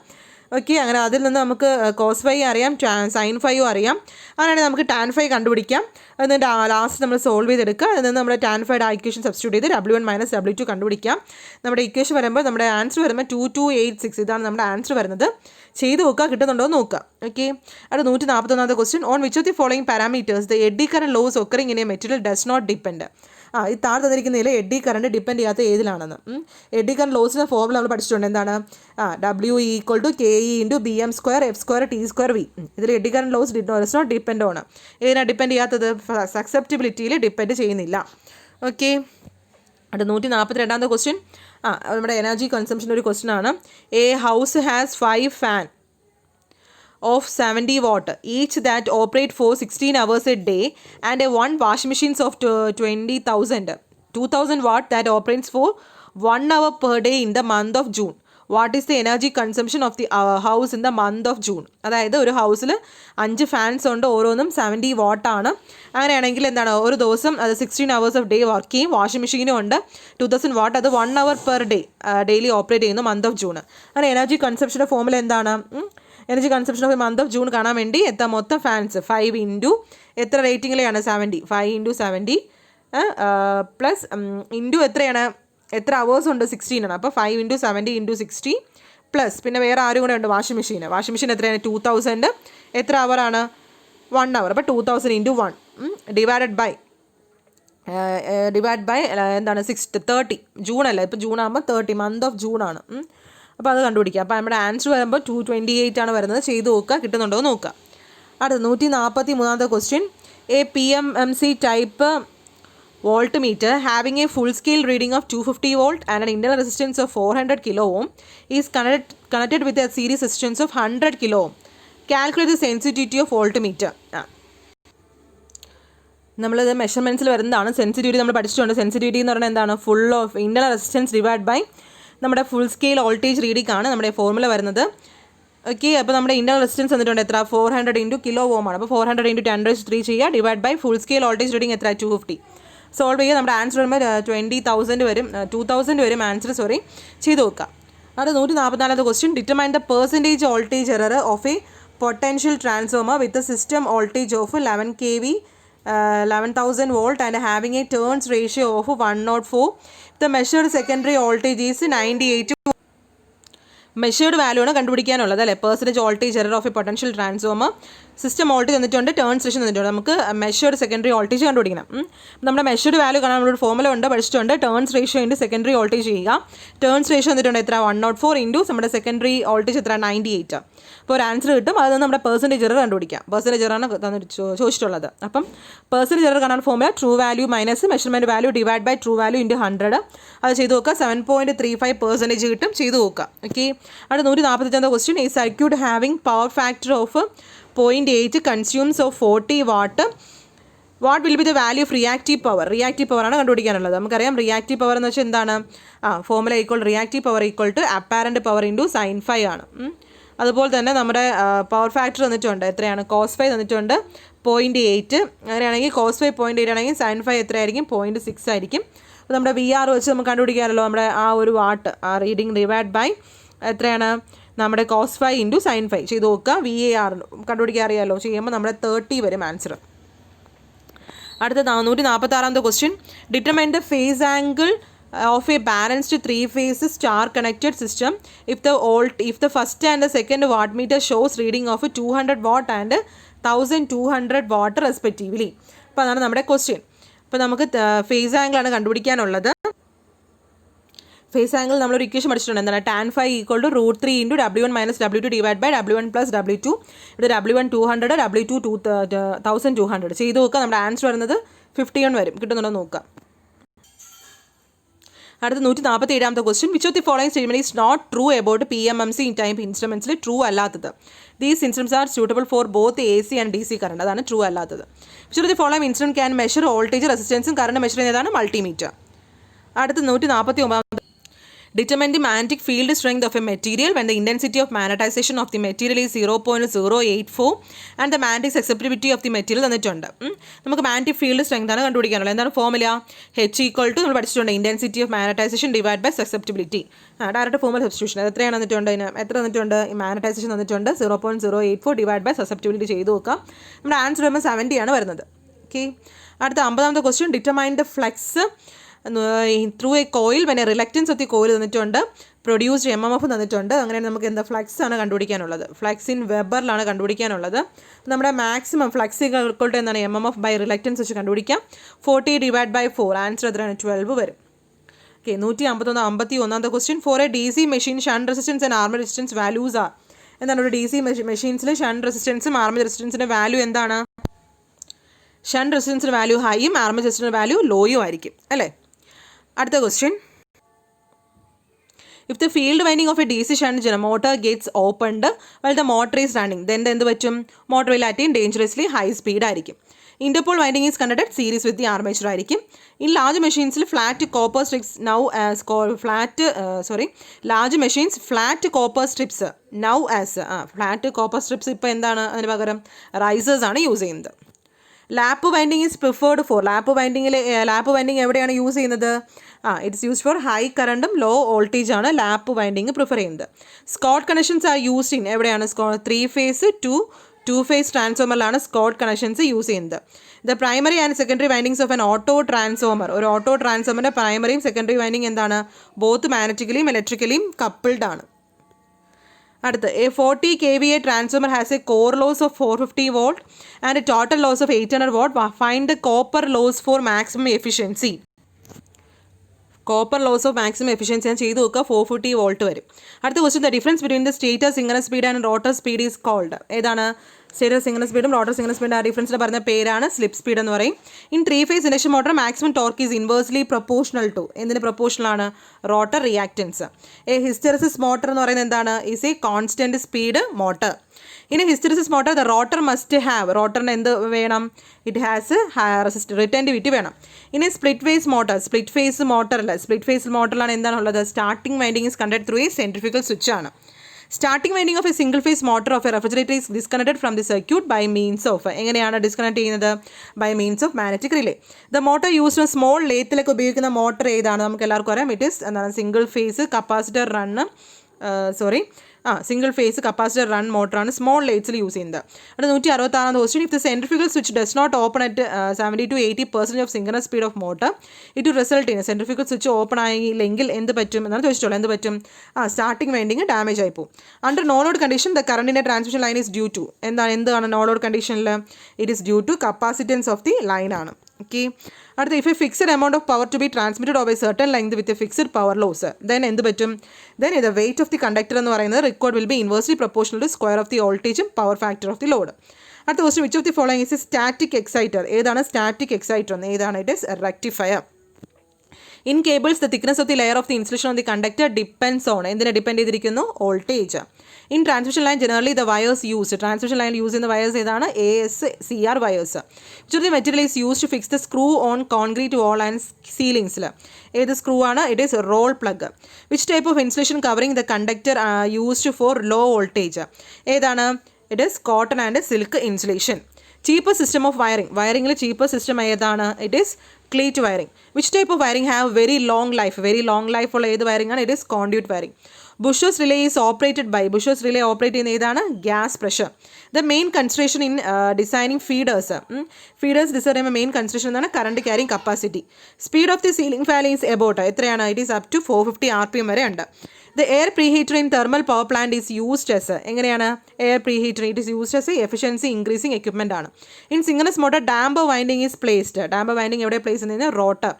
ഓക്കെ, അങ്ങനെ അതിൽ നിന്ന് നമുക്ക് cos phi അറിയാം, sin phiയും അറിയാം. അങ്ങനെയാണെങ്കിൽ നമുക്ക് tan phi കണ്ടുപിടിക്കാം. എന്നിട്ട് ലാസ്റ്റ് നമ്മൾ സോൾവ് ചെയ്തെടുക്കുക. അതിൽ നിന്ന് നമ്മുടെ tan phi ഇക്വേഷൻ സബ്സ്റ്റിറ്റ്യൂട്ട് ചെയ്ത് W1 - W2 കണ്ടുപിടിക്കാം. നമ്മുടെ ഇക്വേഷൻ വരുമ്പോൾ നമ്മുടെ ആൻസർ വരുമ്പോൾ 2286. ഇതാണ് നമ്മുടെ ആൻസർ വരുന്നത്. ചെയ്ത് നോക്കുക, കിട്ടുന്നുണ്ടോ നോക്കുക. ഓക്കെ, അടുത്ത 141ാമത്തെ question. On which of the following parameters the eddy current loss occurring in a material does not depend? ഈ താഴെ തന്നിരിക്കുന്നതിൽ എഡ്ഡി കറണ്ട് ഡിപ്പെൻഡ് ചെയ്യാത്ത ഏതിലാണെന്ന്. എഡ്ഡി കറണ്ട് ലോസിൻ്റെ ഫോർമുല നമ്മൾ പഠിച്ചിട്ടുണ്ട്. എന്താണ്? W = KE × BM² F² T² V. ഇതിൽ eddy current loss does not depend ആണ്. ഏതിനാണ് ഡിപ്പെൻഡ് ചെയ്യാത്തത്? സക്സെപ്റ്റബിലിറ്റിയിൽ ഡിപ്പെൻഡ് ചെയ്യുന്നില്ല. ഓക്കെ, അടുത്ത 142ാമത്തെ ക്വസ്റ്റ്യൻ. നമ്മുടെ എനർജി കൺസംഷൻ്റെ ഒരു ക്വസ്റ്റ്യൻ ആണ്. A house has 5 fan of 70 watt each that operate for 16 hours a day and a 1 washing machines of 2000 watt that operates for 1 hour per day in the month of June. What is the energy consumption of the house in the month of June? അതായത് ഒരു ഹൗസിൽ 5 fans ഉണ്ട്, ഓരോന്നും 70 watt ആണ്. അങ്ങനെയാണെങ്കിൽ എന്താണ്? ഒരു ദിവസം അത് 16 hours of day വർക്ക് ചെയ്യും. വാഷിംഗ് മെഷീനും ഉണ്ട് 2000 watt, അത് 1 hour per day daily operate ചെയ്യുന്നു മന്ത് ഓഫ് ജൂൺ. അങ്ങനെ എനർജി കൺസംഷൻ്റെ ഫോമുല എന്താണ്? Energy consumption of month of June കാണാൻ വേണ്ടി മൊത്തം ഫാൻസ് 5 × എത്ര റേറ്റിങ്ങിലെയാണ്? 70. 5 × 70 പ്ലസ് ഇൻറ്റു എത്രയാണ്, എത്ര അവേഴ്സ് ഉണ്ട്, 16 ആണ്. അപ്പോൾ 5 × 70 × 60 പ്ലസ് പിന്നെ വേറെ ആരും കൂടെ ഉണ്ട്, വാഷിംഗ് മെഷീൻ എത്രയാണ്, 2000 എത്ര അവറാണ്, 1 അവർ. അപ്പോൾ 2000 × 1 ഡിവൈഡ് ബൈ എന്താണ് 30 ജൂൺ അല്ല, ഇപ്പോൾ ജൂൺ ആകുമ്പോൾ 30 മന്ത് ഓഫ് ജൂൺ ആണ്. അപ്പോൾ അത് കണ്ടുപിടിക്കുക. അപ്പോൾ നമ്മുടെ ആൻസർ വരുമ്പോൾ 228 ആണ് വരുന്നത്. ചെയ്ത് നോക്കുക, കിട്ടുന്നുണ്ടോ എന്ന് നോക്കുക. അടുത്ത 143ാമത്തെ question. A PMMC type voltmeter having a full scale reading of 250 volt and an internal resistance of 400 kilo ohm is connected with a series resistance of 100 kilo ohm. Calculate the sensitivity of voltmeter. നമ്മളിത് മെഷർമെൻറ്റ്സിൽ വരുന്നതാണ്. Sensitivity നമ്മൾ പഠിച്ചിട്ടുണ്ട്. Sensitivity എന്ന് പറഞ്ഞാൽ എന്താണ്, full of internal resistance divide by നമ്മുടെ full scale voltage reading ആണ് നമ്മുടെ ഫോർമുല വരുന്നത്. ഓക്കെ, അപ്പോൾ നമ്മുടെ ഇൻറ്റർണൽ റെസിസ്റ്റൻസ് എന്നിട്ടുണ്ട് എത്ര, 400 × കിലോ ഓം ആണ്. അപ്പോൾ 400 × 10⁻³ ചെയ്യുക, divide by full scale voltage reading എത്ര, 250. സോൾവ് ചെയ്യുക. നമ്മുടെ ആൻസർ വരുമ്പോൾ 20,000 വരും, 2000 വരും ആൻസർ. ചെയ്ത് നോക്കുക. അത് 144ാമത്തെ question. Determine the percentage voltage error of a potential transformer with system voltage of 11 kV 11,000 volt and having a turns ratio of 104. The measured secondary voltage is 98. Measured value ആണ് കണ്ടുപിടിക്കാനുള്ളത് അല്ലേ. Percentage voltage error of a potential transformer, system voltage തന്നിട്ടുണ്ട്, turns ratio തന്നിട്ടുണ്ട്. നമുക്ക് measured secondary voltage കണ്ടുപിടിക്കണം. നമ്മുടെ measured value കാണാൻ നമ്മളൊരു formula ഉണ്ട്, പഠിച്ചിട്ടുണ്ട്. Turns ratio into secondary voltage ചെയ്യുക. ടേൺസ് റേഷ്യോ തന്നിട്ടുണ്ട് എത്ര, 104 ഇൻറ്റു നമ്മുടെ സെക്കൻഡറി വോൾട്ടേജ് എത്ര, 98. അപ്പോൾ ഒരു ആൻസർ കിട്ടും. അത് നമ്മുടെ പെർസെൻറ്റേജ് എറർ കണ്ടുപിടിക്കാം. പെർസെൻറ്റേജ് എററാണ് ചോദിച്ചിട്ടുള്ളത്. അപ്പം പെർസെൻറ്റേജ് എറർ കാണാൻ formula true value minus measurement value divide by true value into 100. അത് ചെയ്ത് നോക്കുക. 7.35% കിട്ടും. ചെയ്ത് നോക്കുക. ഓക്കെ, അടുത്ത 145ാമത്തെ ക്വസ്റ്റ്യൻ. ഈ circuit having power factor of 0.8 consumes of 40 what. What will be the value of reactive power. Reactive പവറാണ് കണ്ടുപിടിക്കാനുള്ളത്. നമുക്കറിയാം റിയാക്റ്റീവ് പവർ എന്ന് വെച്ചാൽ എന്താണ്, formula reactive power = apparent power into sin phi ആണ്. അതുപോലെ തന്നെ നമ്മുടെ പവർ ഫാക്ടർ തന്നിട്ടുണ്ട് എത്രയാണ്, cos phi തന്നിട്ടുണ്ട് 0.8. അങ്ങനെയാണെങ്കിൽ cos phi 0.8 ആണെങ്കിൽ sin phi എത്രയായിരിക്കും, 0.6 ആയിരിക്കും. അപ്പോൾ നമ്മുടെ VR വെച്ച് നമുക്ക് കണ്ടുപിടിക്കാമല്ലോ നമ്മുടെ ആ ഒരു വാട്ട്, ആ റീഡിങ് ഡിവൈഡ് ബൈ എത്രയാണ്, നമ്മുടെ cos phi into sin phi. ചെയ്ത് നോക്കുക. VAR കണ്ടുപിടിക്കാൻ അറിയാമല്ലോ. ചെയ്യുമ്പോൾ നമ്മുടെ 30 വരും ആൻസർ. അടുത്ത 146ാമത്തെ question. Determine the phase angle of a balanced 3-phase star connected system if the first and the second wattmeter shows reading of 200 watt and 1200 watt respectively. അപ്പോൾ അതാണ് നമ്മുടെ ക്വസ്റ്റ്യൻ. അപ്പോൾ നമുക്ക് ഫേസ് ആംഗിൾ ആണ് കണ്ടുപിടിക്കാനുള്ളത്. ഫേസ് ആംഗിൾ നമ്മളൊരു equation പഠിച്ചിട്ടുണ്ട്. എന്താണ്, tan phi = √3 × W1 - W2 divide by W1 + W2. ഇവിടെ W1 200, W2 1200. ചെയ്ത് നോക്കുക. നമ്മുടെ ആൻസർ വരുന്നത് 51 വരും. കിട്ടുന്നുണ്ടോ നോക്കുക. അടുത്ത 147ാമത്തെ question. Which of the following statement is not true about PMMC in type ഇൻസ്ട്രുമെൻറ്റ്സിൽ ട്രൂ അല്ലാത്തത്. These instruments are suitable for both AC and DC current. അതാണ് ട്രൂ അല്ലാത്തത്. Which of the following instrument can measure voltage റെസിസ്റ്റൻസും current measure ചെയ്യുന്നതാണ് multimeter. അടുത്ത 149. Determine the magnetic field strength of a material when the intensity of magnetization of the material is 0.084 and the magnetic susceptibility of the material തന്നിട്ടുണ്ട്. നമുക്ക് magnetic field strength ആണ് കണ്ടുപിടിക്കാനുള്ളത്. എന്താണ് formula, H = നമ്മൾ പഠിച്ചിട്ടുണ്ട് intensity of magnetization divide by susceptibility. Direct formula substitution. അത് എത്രയാണ് തന്നിട്ടുണ്ട്, എത്ര തന്നിട്ടുണ്ട്, മാഗ്നറ്റൈസേഷൻ തന്നിട്ടുണ്ട് 0.084 ഡിവൈഡ് ബൈ സസെപ്റ്റിബിലിറ്റി. ചെയ്ത് നോക്കാം. നമ്മുടെ ആൻസർ വരുമ്പോൾ 70 ആണ് വരുന്നത്. ഓക്കെ, അടുത്ത 50ാമത്തെ question. Determine the flux through a coil when a reluctance of the coil തന്നിട്ടുണ്ട്, പ്രൊഡ്യൂസ്ഡ് MMF തന്നിട്ടുണ്ട്. അങ്ങനെ നമുക്ക് എന്താ ഫ്ലക്സ് ആണ് കണ്ടുപിടിക്കാനുള്ളത്. Flux in വെബറിലാണ് കണ്ടുപിടിക്കാനുള്ളത്. നമ്മുടെ മാക്സിമം ഫ്ലക്സ് = എന്താണ്, MMF ബൈ റിലക്റ്റൻസ് വെച്ച് കണ്ടുപിടിക്കാം. 40 ഡിവൈഡ് ബൈ 4. ആൻസർ എത്രയാണ്, 12 വരും. ഓക്കെ, 151ാമത്തെ question. For a DC machine shunt resistance and armature resistance values are. എന്താണ് ഒരു DC മെഷീൻസിൽ ഷണ്ട് റെസിസ്റ്റൻസും ആർമർ റെസിസ്റ്റൻസിൻ്റെ വാല്യൂ എന്താണ്, ഷണ്ട് റെസിസ്റ്റൻസിൻ്റെ വാല്യൂ ഹൈയും ആർമർ റെസിസ്റ്റൻസിൻ്റെ വാല്യൂ ലോയും ആയിരിക്കും അല്ലേ. അടുത്ത question. If the field winding of a DC shunt motor gets opened while the motor is running, then എന്ത് പറ്റും, motor will attain dangerously high speed ആയിരിക്കും. Interpole winding is conducted series with the armature ആയിരിക്കും. In large machines flat copper strips now as large machines flat copper strips now as flat copper strips ഇപ്പോൾ എന്താണ് അതിന് പകരം risers ആണ് use ചെയ്യുന്നത്. Lap winding is preferred for. Lap winding എവിടെയാണ് use ചെയ്യുന്നത്, it's used for high കറണ്ടും low voltage ആണ് ലാപ്പ് വൈൻഡിങ് പ്രിഫർ ചെയ്യുന്നത്. Scott connections are used in എവിടെയാണ്, 3 phase 2 2-phase ട്രാൻസ്ഫോമറിലാണ് സ്കോട്ട് കണക്ഷൻസ് യൂസ് ചെയ്യുന്നത്. The primary and secondary windings of an auto transformer, ഒരു auto ട്രാൻസ്ഫോമറിൻ്റെ പ്രൈമറിയും സെക്കൻഡറി വൈൻഡിങ് എന്താണ്? ബോത്ത് മാഗ്നറ്റിക്കലിയും ഇലക്ട്രിക്കലിയും കപ്പിൾഡ് ആണ്. അടുത്ത്, a 40 kVA transformer has a core loss of 450 volt and total loss of 800 watt. Find the copper loss for maximum efficiency. Copper loss of maximum efficiency ഞാൻ ചെയ്ത് നോക്കുക, 450 വോൾട്ട് വരും. അടുത്ത question, the difference between the stator single speed and rotor speed is called. ഏതാണ്? Stator single സ്പീഡും rotor single സ്പീഡും ആ ഡിഫറൻസിന് പറഞ്ഞ പേരാണ് സ്ലിപ്പ് സ്പീഡ് എന്ന് പറയും. In 3-phase induction motor maximum torque is inversely proportional to. എന്തിന് പ്രൊപ്പോർഷണൽ ആണ്? Rotor reactance. A hysteresis motor എന്ന് പറയുന്നത് എന്താണ്? Is a constant speed motor. ഇനി hysteresis motor the rotor must have, റോട്ടറിന് എന്ത് വേണം? ഇറ്റ് ഹാസ് റിറ്റൻറ്റിവിറ്റി വേണം. ഇനി split phase motor, split phase മോട്ടറിൽ മോട്ടറിലാണ് എന്താണുള്ളത്? Starting winding is conduct through a centrifugal switch ആണ്. Starting winding of a single phase motor of a refrigerator is disconnected from the circuit by means of. എങ്ങനെയാണ് disconnect ചെയ്യുന്നത്? By means of magnetic relay. The motor used small ലേത്തിലൊക്കെ ഉപയോഗിക്കുന്ന motor ഏതാണ്? നമുക്ക് എല്ലാവർക്കും അറിയാം. It is എന്താണ്? Single phase capacitor run single phase capacitor run മോട്ടറാണ് സ്മോൾ ലേറ്റ്സിൽ യൂസ് ചെയ്യുന്നത്. അത് 166 question, if the centrifugal switch does not open at 70 to 80% of single speed of motor it result in centrifugal switch open ആയില്ലെങ്കിൽ എന്ത് പറ്റും എന്നാണ് ചോദിച്ചിട്ടുള്ളത്. എന്ത് പറ്റും? സ്റ്റാർട്ടിംഗ് വൈൻഡിങ് ഡാമേജ് ആയി പോകും. Under no load condition the കറണ്ടിൻ്റെ transmission line is due to. എന്താണ് നോ ലോഡ് കണ്ടീഷനിൽ? It is due to capacitance of the line ആണ്. ഓക്കെ. അടുത്ത, if a fixed amount of power to be transmitted over a certain length with a fixed power loss then എന്ത് പറ്റും? Then the weight of the conductor എന്ന് പറയുന്നത് record will be inversely proportional to square of the വോൾട്ടേജും power factor of the load. അടുത്ത question, which of the following is a static exciter. ഏതാണ് static exciter എന്ന്? ഏതാണ്? It is rectifier. In cables the thickness of the layer of the insulation of the conductor depends on. എന്തിനെ depend ചെയ്തിരിക്കുന്നു? Voltage. In transmission line generally the wires used, transmission line use ചെയ്യുന്ന wires ഏതാണ്? ASCR wires. Which of the material is use to fix the screw on concrete wall and സീലിംഗ്സിൽ? ഏത് screw ആണ്? It is roll plug. Which type of insulation covering the conductor used for low voltage? ഏതാണ്? It is cotton and silk insulation. Cheaper system of wiring, വയറിംഗിൽ cheaper system ഏതാണ്? It is cleat wiring. Which type of wiring have very long life ഉള്ള ഏത് wiring ആണ്? It is conduit wiring. Buchholz relay is operated by, Buchholz relay operate ചെയ്യുന്ന ഏതാണ്? Gas pressure. The main consideration in designing feeders design ചെയ്യുമ്പോൾ main consideration എന്നാണ് current carrying capacity. Speed of the ceiling fan is about എത്രയാണ്? It is up to 450 RPM വരെ ഉണ്ട്. The air preheater in thermal power plant is used as. എങ്ങനെയാണ് air preheater? It is used as a efficiency increasing equipment ആണ്. In synchronous motor damper winding is placed. Damper winding എവിടെ place ചെയ്യുന്നത്? Rotor.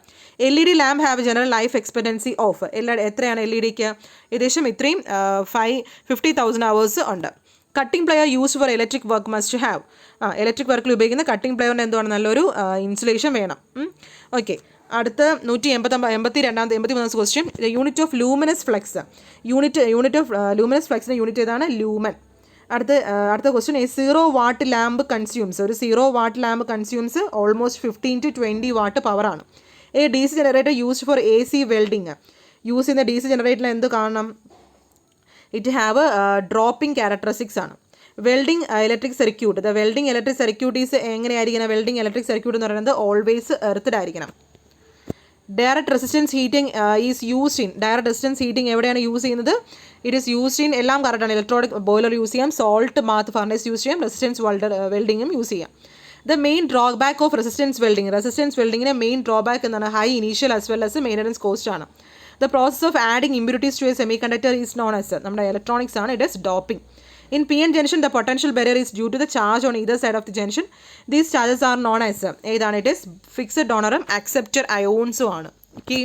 LED lamp have general life expectancy of. എത്രയാണ് LED-ക്ക്? ഏകദേശം ഇത്രയും 50,000 hours ഉണ്ട്. Cutting player used for electric work must have. Electric വർക്കിൽ ഉപയോഗിക്കുന്ന cutting പ്ലെയറിന് എന്താണ്? നല്ലൊരു ഇൻസുലേഷൻ വേണം. ഓക്കെ. അടുത്ത 183 question, unit of luminous flux. Unit of luminous ഫ്ലക്സിൻ്റെ യൂണിറ്റ് ഏതാണ്? ലൂമൻ. അടുത്ത question, a 0 watt lamp consumes. ഒരു 0 watt lamp consumes almost 15 to 20 watt പവറാണ്. A DC generator used for AC welding. Use ചെയ്യുന്ന DC ജനറേറ്ററിൽ എന്ത് കാണണം? ഇറ്റ് ഹാവ് ഡ്രോപ്പിംഗ് ക്യാരക്ടറിസ്റ്റിക്സ് ആണ്. Welding electric circuit, the welding electric circuit is എങ്ങനെയായിരിക്കണം? Welding electric circuit എന്ന് പറയുന്നത് ഓൾവേസ് എർത്തഡ് ആയിരിക്കണം. Direct resistance heating is used in, direct resistance heating എവിടെയാണ് യൂസ് ചെയ്യുന്നത്? ഇറ്റ് ഈസ് യൂസ്ഡ് ഇൻ, എല്ലാം കറക്റ്റാണ്. Electronic boiler use ചെയ്യാം, സോൾട്ട് ബാത്ത് ഫർണസ് യൂസ് ചെയ്യാം, റെസിസ്റ്റൻസ് വെൽഡിങ്ങും യൂസ് ചെയ്യാം. The main drawback of resistance വെൽഡിങ്ങിന് മെയിൻ ഡ്രോബാക്ക് എന്നാണ്? High initial as well as maintenance cost ആണ്. The process of adding impurities to a semiconductor is known as, നമ്മുടെ electronics ആണ്, it is doping. In PN junction, the potential barrier is due to the charge on either side of the junction. These charges are known as ഏതാണ്? It is fixed donor acceptor ions ആണ്. Okay.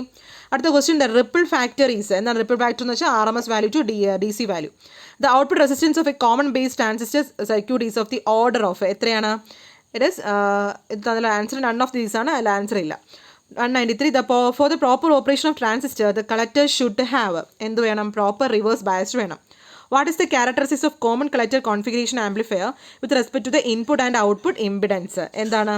അടുത്ത question, the ripple factor is. എന്താണ് ripple factor എന്ന് വെച്ചാൽ? RMS value to DC value. The output resistance of a common base transistor circuit is of the order of എത്രയാണ്? It is അതിൽ answer none of these ആണ്, അതിൽ answer ഇല്ല. 193, for the proper operation of transistor the collector should have എന്ത് വേണം? Proper reverse biased വേണം. What is the characteristics of common collector configuration amplifier with respect to the input and output impedance? എന്താണ്?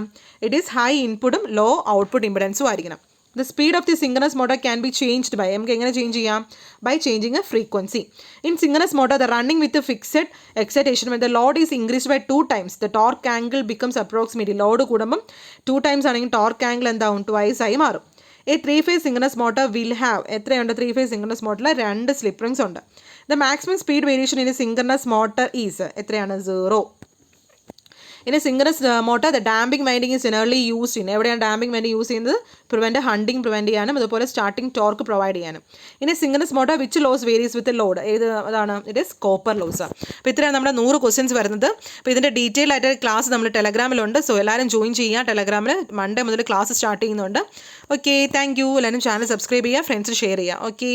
It is high inputഉം low output impedanceഉം ആയിരിക്കണം. The speed of the synchronous motor can be changed by, നമുക്ക് എങ്ങനെ change ചെയ്യാം? By changing a frequency. In synchronous motor, the running with a fixed excitation, when the load is increased by 2 times, the torque angle becomes approximately, load കൂടുമ്പം 2 times ആണെങ്കിൽ torque angle എന്താവും? twice ആയി മാറും. A 3-phase synchronous motor will have എത്രയുണ്ട്? 3-phase synchronous motorൽ 2 slip rings ഉണ്ട്. The maximum speed variation in a synchronous motor is എത്രയാണ്? 0. ഇനി synchronous motor the damping winding is generally used in, എവിടെയാണ് damping winding use ചെയ്യുന്നത്? Prevent hunting prevent ചെയ്യാനും അതുപോലെ starting torque provide ചെയ്യാനും. ഇനി synchronous motor which loss varies with load, ഏത് അതാണ്? It is copper loss. അപ്പോൾ ഇത്രയാണ് നമ്മുടെ 100 ക്വസ്റ്റ്യൻസ് വരുന്നത്. അപ്പോൾ ഇതിൻ്റെ ഡീറ്റെയിൽ ആയിട്ട് ക്ലാസ് നമ്മൾ ടെലഗ്രാമിലുണ്ട്. സോ എല്ലാവരും ജോയിൻ ചെയ്യുക. ടെലഗ്രാമിൽ മൺഡേ മുതൽ ക്ലാസ് സ്റ്റാർട്ട് ചെയ്യുന്നുണ്ട്. Okay, thank you. എല്ലാവരും ചാനൽ സബ്സ്ക്രൈബ് ചെയ്യുക, ഫ്രണ്ട്സിന് ഷെയർ ചെയ്യുക. ഓക്കെ.